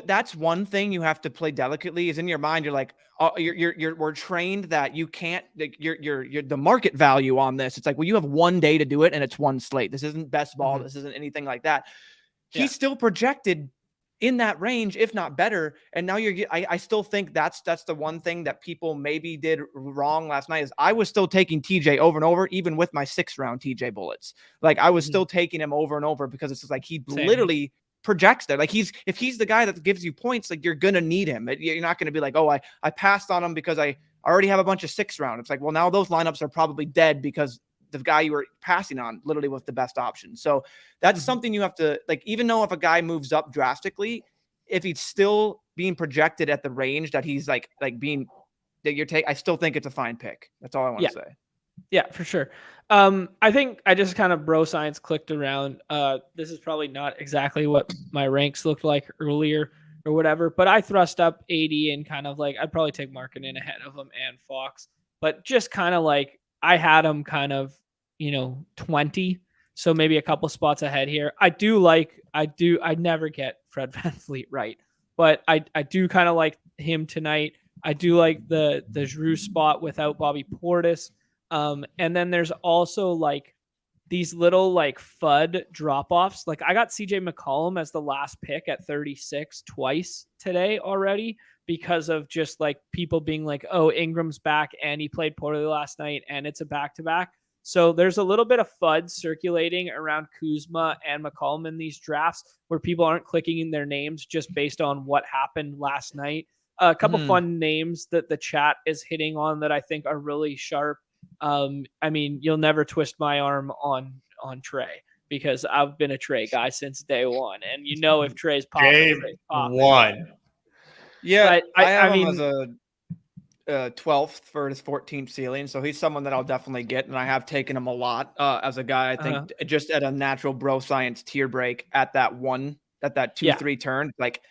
That's one thing you have to play delicately. Is in your mind, you're like, oh, we're trained that you can't. Like, you're the market value on this. It's like, well, you have one day to do it, and it's one slate. This isn't best ball. This isn't anything like that. He's still projected in that range, if not better. And now I still think that's the one thing that people maybe did wrong last night is I was still taking TJ over and over, even with my 6th round TJ bullets. Like I was still taking him over and over because it's just like he literally projects there. Like if he's the guy that gives you points, like you're gonna need him. You're not gonna be like, oh, I passed on him because I already have a bunch of 6th round. It's like, well, now those lineups are probably dead because the guy you were passing on literally was the best option. So that's something you have to like, even though if a guy moves up drastically, if he's still being projected at the range that he's like being that you're taking, I still think it's a fine pick. That's all I want to say. Yeah, for sure. I think I just kind of bro science clicked around. This is probably not exactly what my ranks looked like earlier or whatever, but I thrust up 80 and kind of like, I'd probably take Markkanen ahead of him and Fox, but just kind of like, I had him kind of, 20. So maybe a couple spots ahead here. I never get Fred VanVleet right, but I do kind of like him tonight. I do like the Jrue spot without Bobby Portis. And then there's also like these little like FUD drop-offs. Like I got CJ McCollum as the last pick at 36 twice today already, because of just like people being like, oh, Ingram's back and he played poorly last night and it's a back-to-back. So there's a little bit of FUD circulating around Kuzma and McCollum in these drafts where people aren't clicking in their names just based on what happened last night. A couple fun names that the chat is hitting on that I think are really sharp. I mean, you'll never twist my arm on Trey, because I've been a Trey guy since day one. And if Trey's popping, Trey's popping. One. Yeah, but I have him as a 12th for his 14th ceiling, so he's someone that I'll definitely get, and I have taken him a lot as a guy. I think just at a natural bro science tier break at that 2-3 turn, like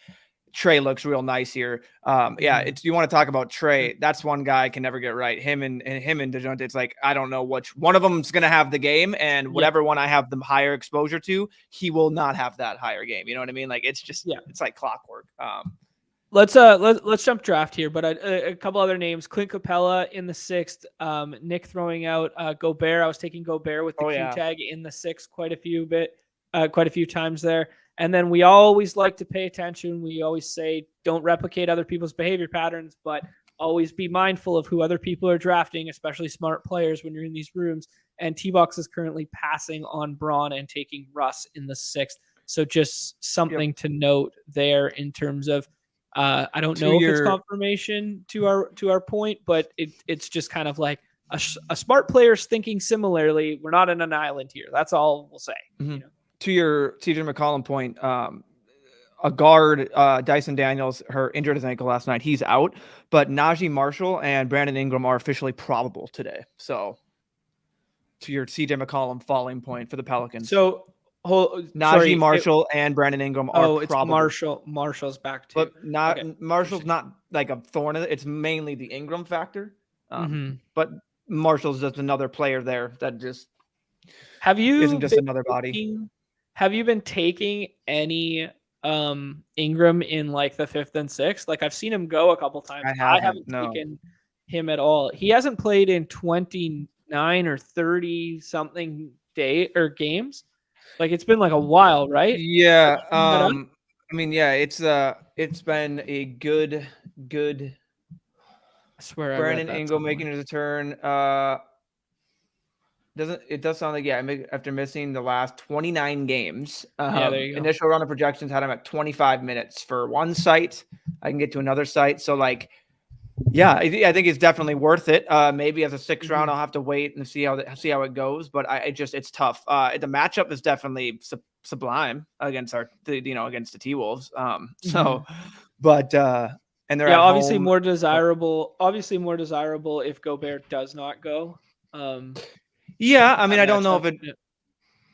Trey looks real nice here. You want to talk about Trey? That's one guy I can never get right. Him and DeJounte. It's like I don't know which one of them is going to have the game, and whatever one I have the higher exposure to, he will not have that higher game. You know what I mean? Like it's just it's like clockwork. Let's jump draft here, but a couple other names: Clint Capella in the 6th, Nick throwing out Gobert. I was taking Gobert with the Q tag in the 6th quite a few times there. And then we always like to pay attention. We always say don't replicate other people's behavior patterns, but always be mindful of who other people are drafting, especially smart players when you're in these rooms. And T-Box is currently passing on Braun and taking Russ in the 6th. So just something to note there in terms of I don't know if it's confirmation to our point, but it's just kind of like a smart player's thinking similarly. We're not in an island here. That's all we'll say. To your TJ McCollum point, a guard, Dyson Daniels, injured his ankle last night. He's out, but Najee Marshall and Brandon Ingram are officially probable today. So to your CJ McCollum falling point for the Pelicans. So Najee Marshall and Brandon Ingram are it's probable. Marshall's back too. But Marshall's not like a thorn. It's mainly the Ingram factor. But Marshall's just another player there that just isn't just another body. Have you been taking any Ingram in like the 5th and 6th? Like I've seen him go a couple times. I haven't taken him at all. He hasn't played in 29 or 30 something games. Like it's been like a while, right? Yeah. I mean, yeah, it's been a good. I swear, Brandon Ingram making his return. It does sound like after missing the last 29 games. There you go. Initial round of projections had him at 25 minutes for one site. I can get to another site. So like, yeah, I think it's definitely worth it. Maybe as a 6th round, I'll have to wait and see how it goes. But it's tough. The matchup is definitely sublime against against the T-Wolves. But and they're obviously more desirable. Obviously more desirable if Gobert does not go. Yeah, I mean, I don't know if it.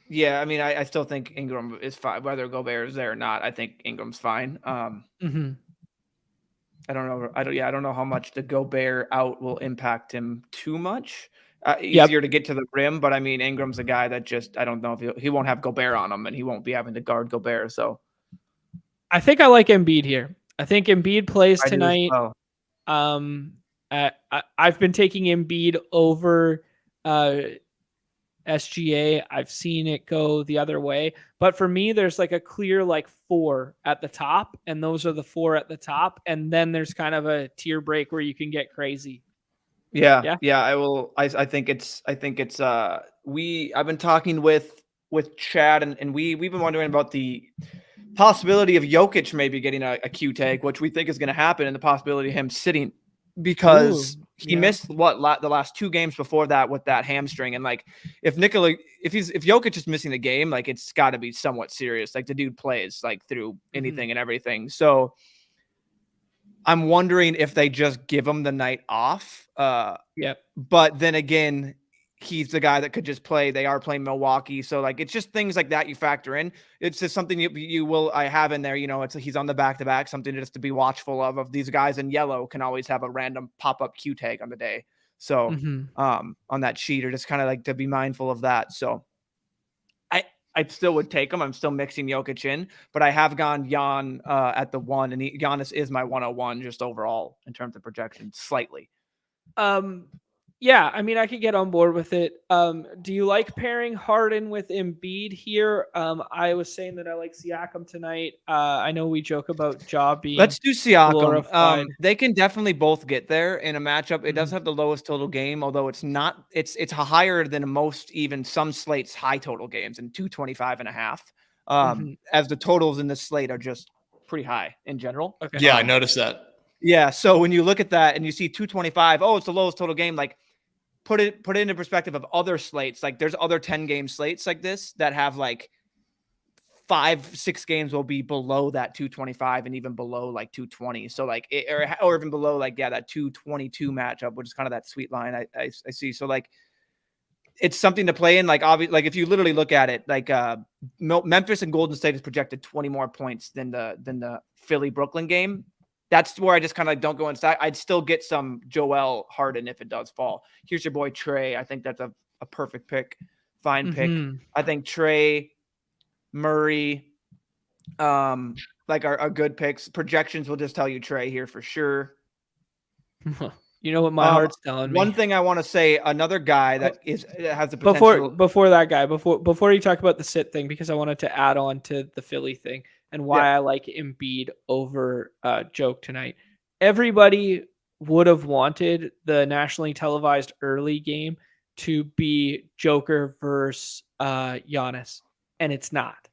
Yeah, I mean, I still think Ingram is fine, whether Gobert is there or not. I think Ingram's fine. I don't know. I don't know how much the Gobert out will impact him too much. Easier to get to the rim, but I mean, Ingram's a guy that just I don't know if he won't have Gobert on him, and he won't be having to guard Gobert. So, I think I like Embiid here. I think Embiid plays tonight. I've been taking Embiid over SGA. I've seen it go the other way, but for me, there's like a clear 4 at the top, and those are the 4 at the top, and then there's kind of a tier break where you can get crazy. Yeah. I will. I think it's. I've been talking with Chad, and we've been wondering about the possibility of Jokic maybe getting a Q tag, which we think is going to happen, and the possibility of him sitting because he missed the last 2 games before that with that hamstring. And like, if Jokic is missing the game, like it's got to be somewhat serious. Like the dude plays like through anything and everything. So I'm wondering if they just give him the night off. But then again, he's the guy that could just play. They are playing Milwaukee. So like, it's just things like that you factor in. It's just something I have in there, he's on the back-to-back, something just to be watchful of these guys in yellow can always have a random pop-up Q tag on the day. So on that sheet, or just kind of like to be mindful of that. So I still would take him. I'm still mixing Jokic in, but I have gone Jan at the 1, and Giannis is my 101 just overall in terms of projection slightly. Yeah, I mean, I could get on board with it. Do you like pairing Harden with Embiid here? I was saying that I like Siakam tonight. I know we joke about Ja being. Let's do Siakam. They can definitely both get there in a matchup. It does have the lowest total game, although it's not. It's higher than most, even some slates high total games, and 225.5. As the totals in this slate are just pretty high in general. Okay. Yeah, I noticed that. Yeah, so when you look at that and you see 225, it's the lowest total game. Like, put it into perspective of other slates. Like there's other 10-game slates like this that have like 5-6 games will be below that 225 and even below like 220. So like or even below like that 222 matchup, which is kind of that sweet line I see. So like it's something to play in. Like obviously, like if you literally look at it, like Memphis and Golden State is projected 20 more points than the Philly Brooklyn game. That's where I just kind of don't go inside. I'd still get some Joel Harden if it does fall. Here's your boy Trey. I think that's a perfect pick. Fine pick. I think Trey, Murray, like are good picks. Projections will just tell you Trey here for sure. You know what my heart's telling me. One thing I want to say, another guy that has the potential. Before that guy, before you talk about the sit thing, because I wanted to add on to the Philly thing and why I like Embiid over Joke tonight. Everybody would have wanted the nationally televised early game to be Joker versus Giannis, and it's not.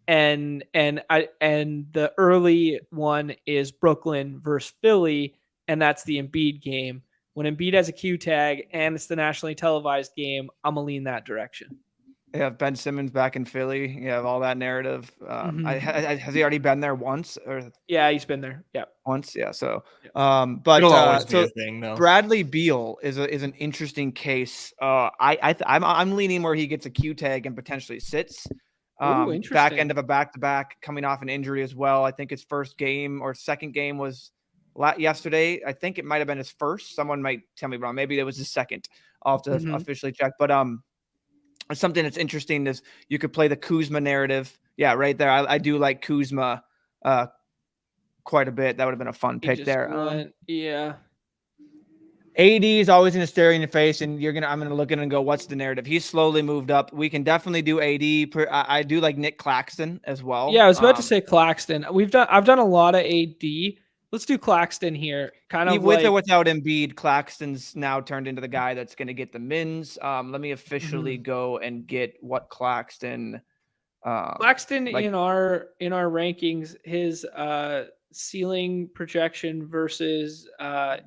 And the early one is Brooklyn versus Philly, and that's the Embiid game. When Embiid has a Q tag and it's the nationally televised game, I'm going to lean that direction. You have Ben Simmons back in Philly. You have all that narrative. Has he already been there once or Yeah, he's been there. Yeah. once? Yeah. So, Yeah. It'll always be so a thing, though. Bradley Beal is an interesting case. I'm leaning where he gets a Q tag and potentially sits. Ooh, Back interesting. end of a back-to-back, coming off an injury as well. I think his first game or second game was yesterday. I think it might have been his first. Someone might tell me wrong. Maybe it was his second. I'll have to officially check. But something that's interesting is you could play the Kuzma narrative. Yeah, right there. I do like Kuzma quite a bit. That would have been a fun pick there. Yeah. AD is always going to stare you in the face, and I'm going to look at it and go, what's the narrative? He's slowly moved up. We can definitely do AD. I do like Nick Claxton as well. Yeah, I was about to say Claxton. I've done a lot of AD. Let's do Claxton here. Kind of with or without Embiid, Claxton's now turned into the guy that's going to get the mins. Let me officially go and get what Claxton. Claxton in our rankings, his ceiling projection versus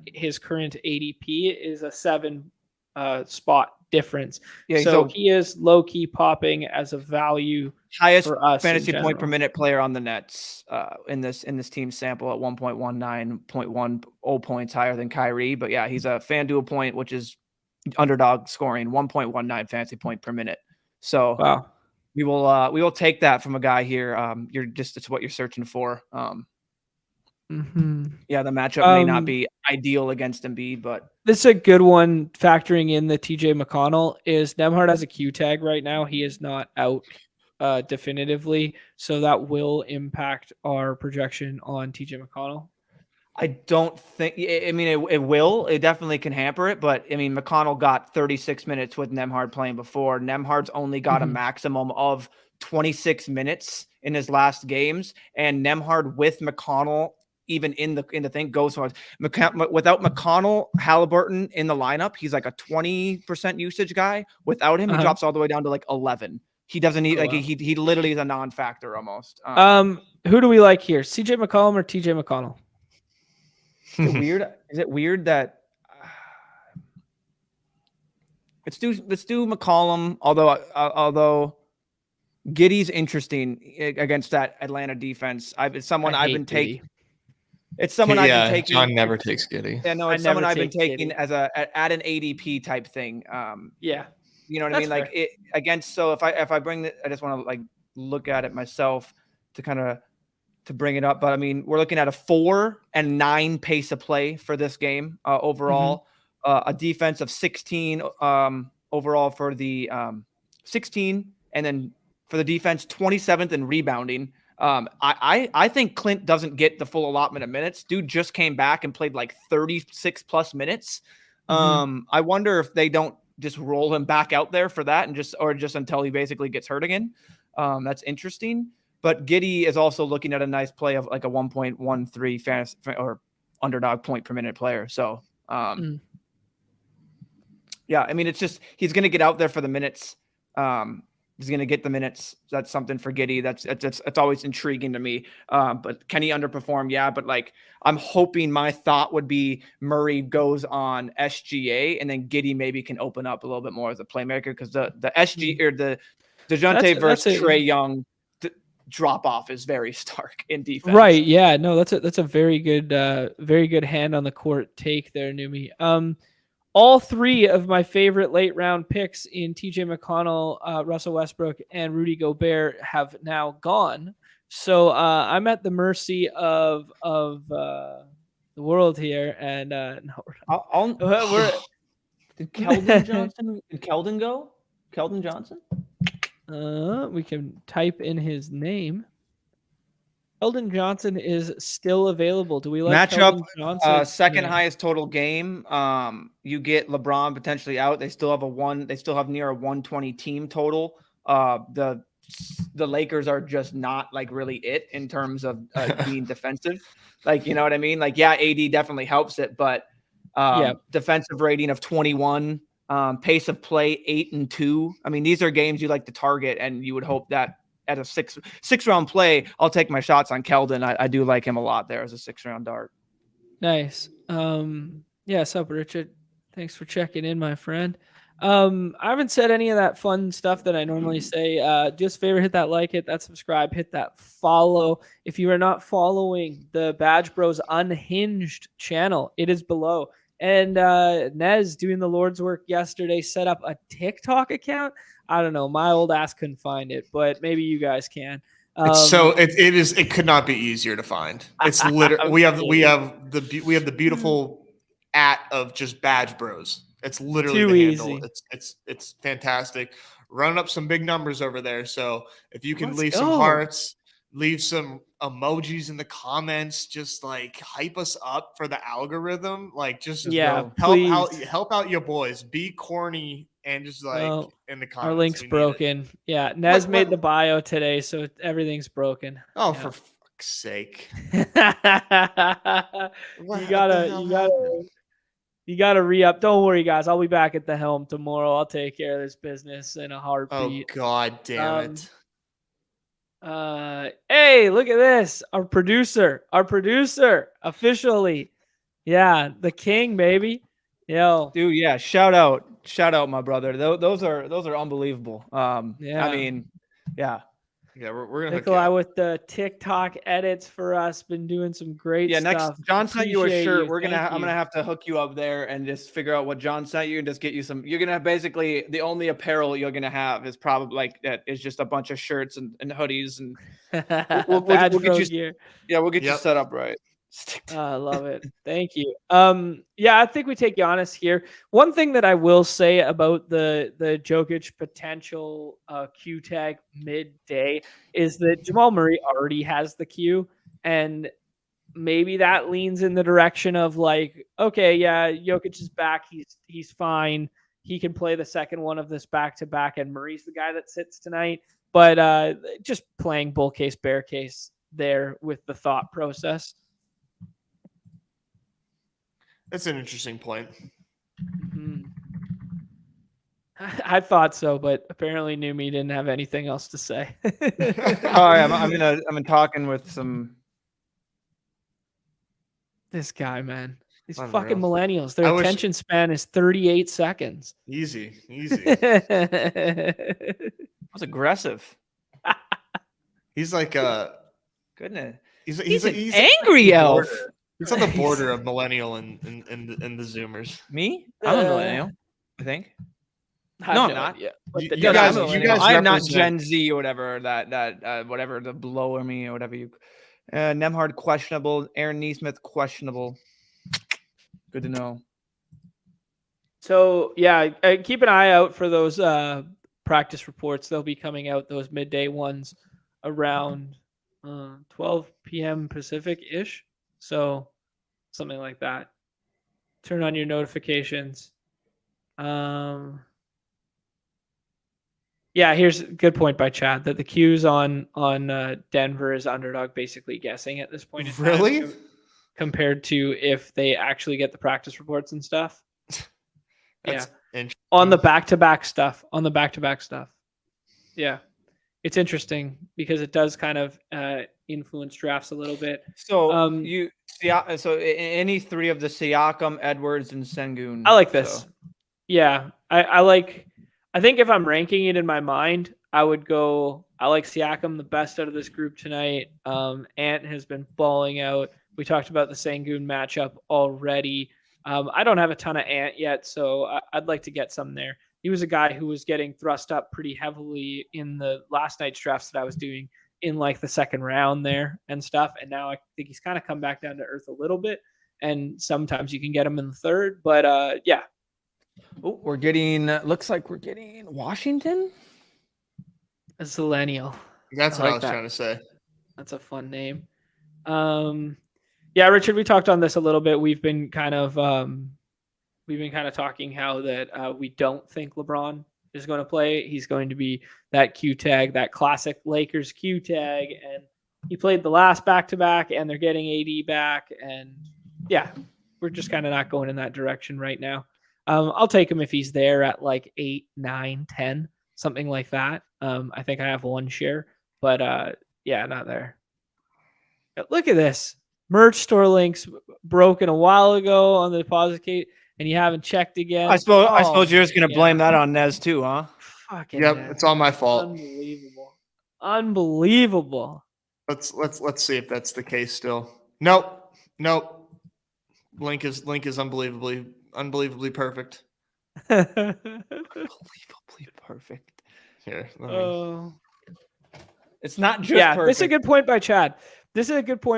his current ADP is a 7 spot difference. Yeah, so he is low key popping as a value. Highest fantasy point per minute player on the Nets in this team sample at 1.19.10 points higher than Kyrie. But yeah, he's a FanDuel point, which is underdog scoring 1.19 fantasy point per minute. So wow. We will take that from a guy here. It's what you're searching for. Yeah, the matchup may not be ideal against Embiid, but this is a good one. Factoring in the TJ McConnell is Nembhard has a Q tag right now. He is not out definitively, so that will impact our projection on TJ McConnell. I don't think. I mean, it will. It definitely can hamper it. But I mean, McConnell got 36 minutes with Nembhard playing before. Nembhard's only got a maximum of 26 minutes in his last games, and Nembhard with McConnell even in the thing goes on. Without McConnell, Halliburton in the lineup, he's like a 20% usage guy. Without him, he drops all the way down to like 11. He doesn't need he literally is a non-factor almost. Who do we like here? CJ McCollum or TJ McConnell? Is it weird? Is it weird that let's do McCollum? Although Giddey's interesting against that Atlanta defense. It's someone I've been taking. It's someone I've been taking. John never takes Giddey. Yeah, no, it's someone I've been taking as at an ADP type thing. Yeah, you know what I mean? Like it against. So if I bring it, I just want to like look at it myself to kind of. To bring it up, but I mean, we're looking at a 4 and 9 pace of play for this game overall. A defense of 16 overall for the 16, and then for the defense 27th in rebounding. I think Clint doesn't get the full allotment of minutes. Dude just came back and played like 36 plus minutes. I wonder if they don't just roll him back out there for that and just until he basically gets hurt again. That's interesting. But Giddey is also looking at a nice play of like a 1.13 fantasy or underdog point per minute player. So, yeah, I mean, it's just he's going to get out there for the minutes. He's going to get the minutes. That's something for Giddey. That's always intriguing to me. But can he underperform? Yeah, but like I'm hoping my thought would be Murray goes on SGA and then Giddey maybe can open up a little bit more as a playmaker because the SG or the DeJounte versus Trae Young drop off is very stark in defense. Right. Yeah. No, that's a very good hand on the court take there, Neumy. All three of my favorite late round picks in TJ McConnell, Russell Westbrook, and Rudy Gobert have now gone. So I'm at the mercy of the world here. And did Keldon Johnson? Did Keldon go? Keldon Johnson? We can type in his name. Keldon Johnson is still available. Do we like matchup? Second highest total game. You get LeBron potentially out. They still have They still have near a 120 team total. The Lakers are just not like really it in terms of being defensive. Like you know what I mean? Like yeah, AD definitely helps it, but defensive rating of 21. Pace of play 8-2. I mean, these are games you like to target, and you would hope that at a six round play, I'll take my shots on Keldon. I do like him a lot there as a 6-round dart. Nice. Yeah, sup, Richard? Thanks for checking in, my friend. I haven't said any of that fun stuff that I normally say. Do us a favor, hit that like, hit that subscribe, hit that follow. If you are not following the Badge Bros Unhinged channel, it is below. And Nez, doing the Lord's work yesterday, set up a TikTok account. I don't know. My old ass couldn't find it, but maybe you guys can. It could not be easier to find. It's literally we have the beautiful of just Badge Bros. It's literally Too the handle. easy. It's fantastic. Running up some big numbers over there. So if you can Let's leave some go. hearts, leave some emojis in the comments, just like hype us up for the algorithm. Like just help out your boys. Be corny and just like in the comments. Our link's broken. Yeah, Nez made the bio today, so everything's broken. Oh, yeah. for fuck's sake! You gotta re-up. Don't worry, guys. I'll be back at the helm tomorrow. I'll take care of this business in a heartbeat. Oh God damn it! Hey, look at this. Our producer, officially. Yeah, the king, baby. Yo, dude. Yeah, shout out, my brother. Those are unbelievable. yeah. I mean, yeah. Yeah, we're gonna Nikolai with the TikTok edits for us. Been doing some great stuff. Next, John sent you a shirt. I'm gonna have to hook you up there and just figure out what John sent you and just get you some. You're gonna have basically the only apparel you're gonna have is probably like that is just a bunch of shirts and hoodies and we'll get you gear. Yeah, we'll get you set up right. I love it. Thank you. Yeah, I think we take Giannis here. One thing that I will say about the Jokic potential Q tag midday is that Jamal Murray already has the Q, and maybe that leans in the direction of like, okay, yeah, Jokic is back. He's fine. He can play the second one of this back-to-back, and Murray's the guy that sits tonight. But just playing bull case, bear case there with the thought process. That's an interesting point. Mm-hmm. I thought so, but apparently Neumy didn't have anything else to say. I'm talking with some. This guy, man. These fucking millennials. Their attention span is 38 seconds. Easy. That's aggressive. He's like goodness. He's an angry elf. It's on the border of millennial and the Zoomers. Me? I'm a millennial, I think. No, I'm not. You guys I'm not Gen Z or whatever that whatever the below me or whatever you. Nemhard questionable. Aaron Neesmith questionable. Good to know. So yeah, keep an eye out for those practice reports. They'll be coming out, those midday ones, around 12 p.m. Pacific-ish. So something like that. Turn on your notifications. Yeah, here's a good point by Chad that the Q's on Denver is Underdog basically guessing at this point. Really? Compared to if they actually get the practice reports and stuff. That's on the back-to-back stuff. Yeah. It's interesting because it does kind of influence drafts a little bit. So any three of the Siakam, Edwards, and Sengun. I like this. So. Yeah, I think if I'm ranking it in my mind, I like Siakam the best out of this group tonight. Ant has been balling out. We talked about the Sengun matchup already. I don't have a ton of Ant yet, so I'd like to get some there. He was a guy who was getting thrust up pretty heavily in the last night's drafts that I was doing in like the second round there and stuff. And now I think he's kind of come back down to earth a little bit. And sometimes you can get him in the third, but yeah. Oh, looks like we're getting Washington. A Zillennial. That's what I was trying to say. That's a fun name. Yeah, Richard, we talked on this a little bit. We've been kind of talking how that we don't think LeBron is going to play. He's going to be that Q tag, that classic Lakers Q tag. And he played the last back-to-back, and they're getting AD back. And yeah, we're just kind of not going in that direction right now. I'll take him if he's there at like 8, 9, 10, something like that. I think I have one share, but yeah, not there. But look at this. Merch store links broken a while ago on the deposit and you haven't checked again. I suppose you're just gonna blame that on Nez too, huh? Fucking Yep, Nez. it's all my fault. Unbelievable. Let's see if that's the case still. Nope. Link is unbelievably perfect. Unbelievably perfect. Here, it's not just perfect. This is a good point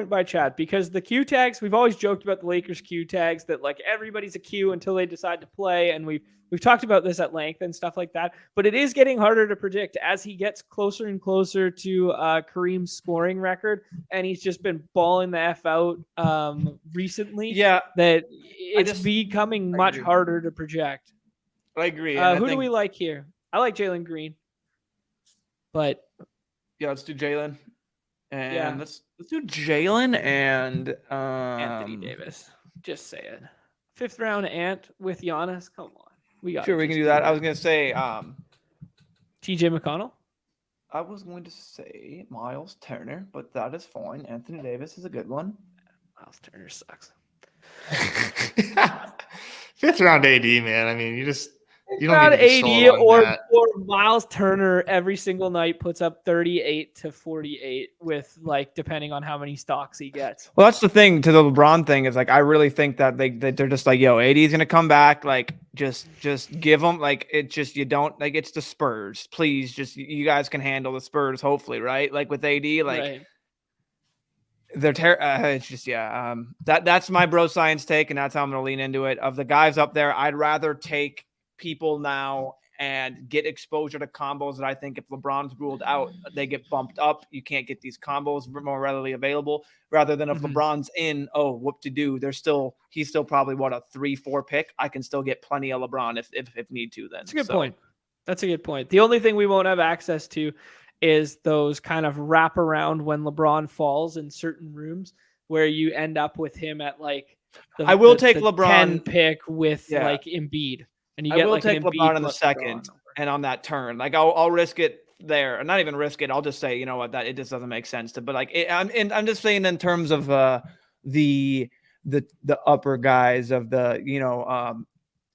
by Chad. Because the Q tags, we've always joked about the Lakers Q tags that like everybody's a Q until they decide to play, and we've talked about this at length and stuff like that. But it is getting harder to predict as he gets closer and closer to Kareem's scoring record, and he's just been balling the F out recently. Yeah, that it's becoming much harder to project. I agree. Who do we like here? I like Jalen Green, but yeah, let's do Jalen. And let's do Jalen and Anthony Davis. Just say it. 5th round Ant with Giannis. Come on. We can do that. I was gonna say TJ McConnell. I was going to say Miles Turner, but that is fine. Anthony Davis is a good one. Miles Turner sucks. 5th round AD, man. I mean, you don't need to be AD or Miles Turner every single night puts up 38 to 48 with like depending on how many stocks he gets. Well, that's the thing to the LeBron thing is like I really think that they're just like, yo, AD's gonna come back, like just give them like it just you don't like it's the Spurs. Please just you guys can handle the Spurs, hopefully, right? Like with AD, like right. they're it's just that's my bro science take, and that's how I'm gonna lean into it. Of the guys up there, I'd rather take people now and get exposure to combos that I think if LeBron's ruled out, they get bumped up. You can't get these combos more readily available rather than if LeBron's in, whoop-de-doo, he's still probably a 3-4 pick. I can still get plenty of LeBron if need to then. That's a good point. That's a good point. The only thing we won't have access to is those kind of wrap around when LeBron falls in certain rooms where you end up with him at like I will take the LeBron 10 pick with like Embiid. And I will take LeBron in the second and on that turn. Like I'll risk it there, and not even risk it. I'll just say, you know what, that it just doesn't make sense to. But like I'm just saying in terms of the upper guys of the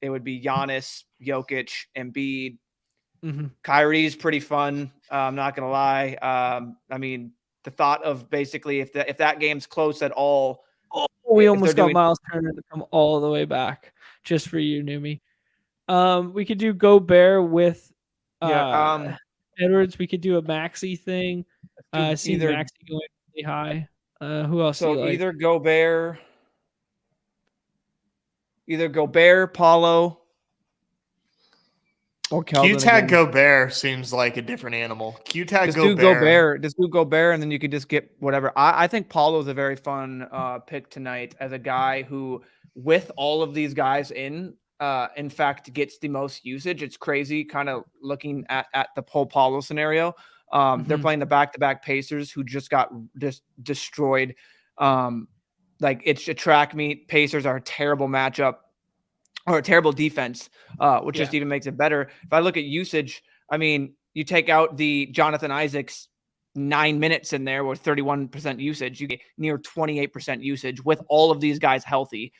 it would be Giannis, Jokic, Embiid. Kyrie's pretty fun. I'm not gonna lie. I mean, the thought of basically if that game's close at all. We almost got Miles Turner to come all the way back just for you, Neumy. We could do Gobert with Edwards. We could do a Maxey thing. See Maxey going really high. Who else? So either Gobert, Paulo, or Kelvin. Q-tag Gobert seems like a different animal. Q-tag Gobert. Just do Gobert, and then you could just get whatever. I think Paulo's a very fun pick tonight as a guy who, with all of these guys in fact, gets the most usage. It's crazy kind of looking at the whole Paulo scenario. They're playing the back-to-back Pacers who just got destroyed. Like it's a track meet. Pacers are a terrible matchup or a terrible defense, which just even makes it better. If I look at usage, I mean, you take out the Jonathan Isaacs 9 minutes in there with 31% usage, you get near 28% usage with all of these guys healthy.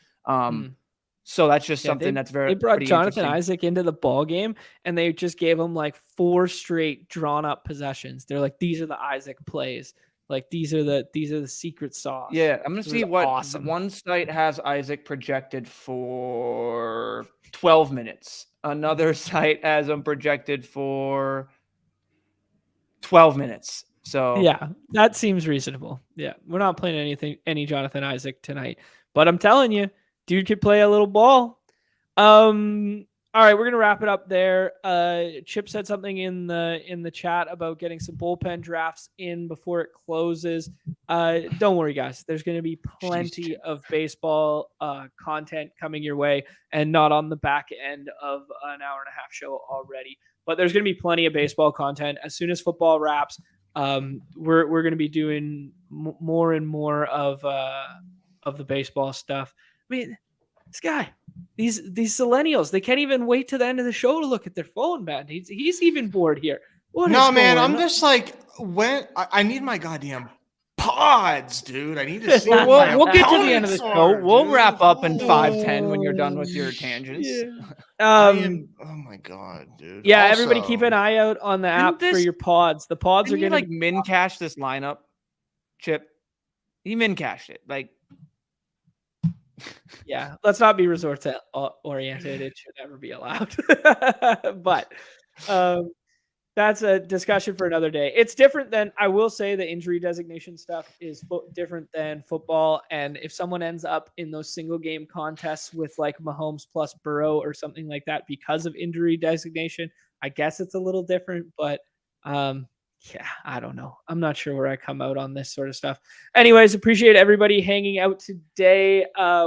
So that's just something that's very. They brought Jonathan Isaac into the ball game, and they just gave him like 4 straight drawn up possessions. They're like, these are the Isaac plays. Like these are the secret sauce. Yeah, I'm gonna see what one site has Isaac projected for 12 minutes. Another site has him projected for 12 minutes. So yeah, that seems reasonable. Yeah, we're not playing any Jonathan Isaac tonight, but I'm telling you, dude could play a little ball. All right, we're gonna wrap it up there. Chip said something in the chat about getting some bullpen drafts in before it closes. Don't worry, guys. There's gonna be plenty of baseball content coming your way, and not on the back end of an hour and a half show already. But there's gonna be plenty of baseball content as soon as football wraps. We're gonna be doing more and more of the baseball stuff. I mean, this guy, these millennials, they can't even wait to the end of the show to look at their phone, man. He's even bored here. No, man, I'm just like, when I need my goddamn pods, dude. I need to see. We'll get to the end of the opponents show. are, We'll dude. wrap up in Oh, 5:10 when you're done with your tangents. I am, oh my god, dude. Yeah, Also, everybody keep an eye out on the app for this- your pods. The pods are Didn't going you like min cash this lineup, Chip? He min cashed it. Like, yeah, let's not be resort oriented. It should never be allowed. But that's a discussion for another day. It's different than, I will say, the injury designation stuff is different than football. And if someone ends up in those single game contests with like Mahomes plus Burrow or something like that because of injury designation, I guess it's a little different. But yeah, I don't know. I'm not sure where I come out on this sort of stuff. Anyways, appreciate everybody hanging out today.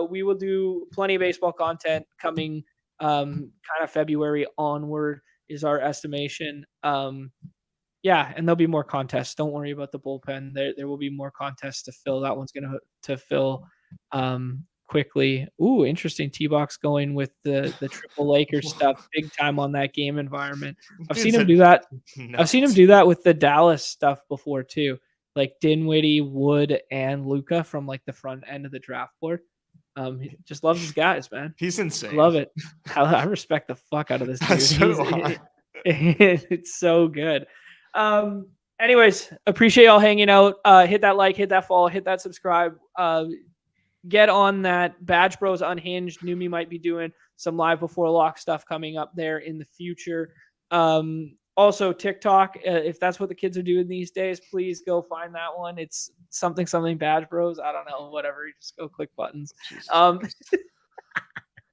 We will do plenty of baseball content coming kind of February onward is our estimation. Yeah, and there'll be more contests. Don't worry about the bullpen. There will be more contests to fill. That one's going to fill quickly. Ooh, interesting. T-Box going with the triple Lakers stuff big time on that game environment. I've seen him do that. I've seen him do that with the Dallas stuff before too. Like Dinwiddie, Wood, and Luka from like the front end of the draft board. He just loves his guys, man. He's insane. Love it. I respect the fuck out of this dude. So It's so good. Anyways, appreciate y'all hanging out. Hit that like, hit that follow, hit that subscribe. Get on that Badge Bros Unhinged. Neumy might be doing some live before lock stuff coming up there in the future. Also TikTok, if that's what the kids are doing these days, please go find that one. It's something Badge Bros. I don't know, whatever. You just go click buttons.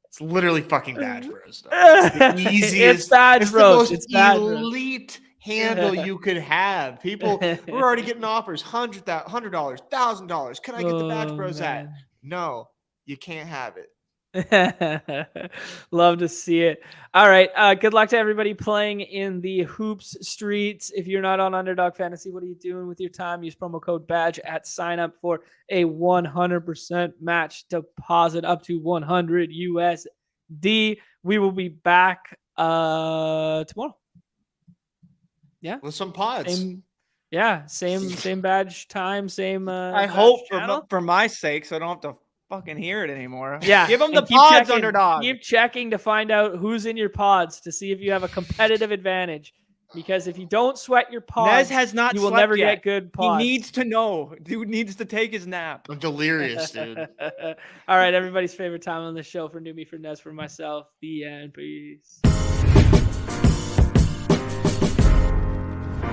It's literally fucking Badge Bros. It's the easiest. It's Badge Bros. It's the most elite handle you could have. People, we're already getting offers, $100, $1,000. Can I get the Badge Bros at? No, you can't have it. Love to see it. All right. Good luck to everybody playing in the hoops streets. If you're not on Underdog Fantasy, what are you doing with your time? Use promo code BADGE at sign up for a 100% match deposit up to 100 USD. We will be back tomorrow. Yeah. With some pods. Same badge time, same I hope for my sake, so I don't have to fucking hear it anymore. Yeah, give them the keep pods, checking, Underdog. Keep checking to find out who's in your pods to see if you have a competitive advantage. Because if you don't sweat your pods, Nez has not you will never yet. get good pods. He needs to know. Dude needs to take his nap. I'm delirious, dude. All right, everybody's favorite time on the show for Neumy, for Nez, for myself. The end. Peace.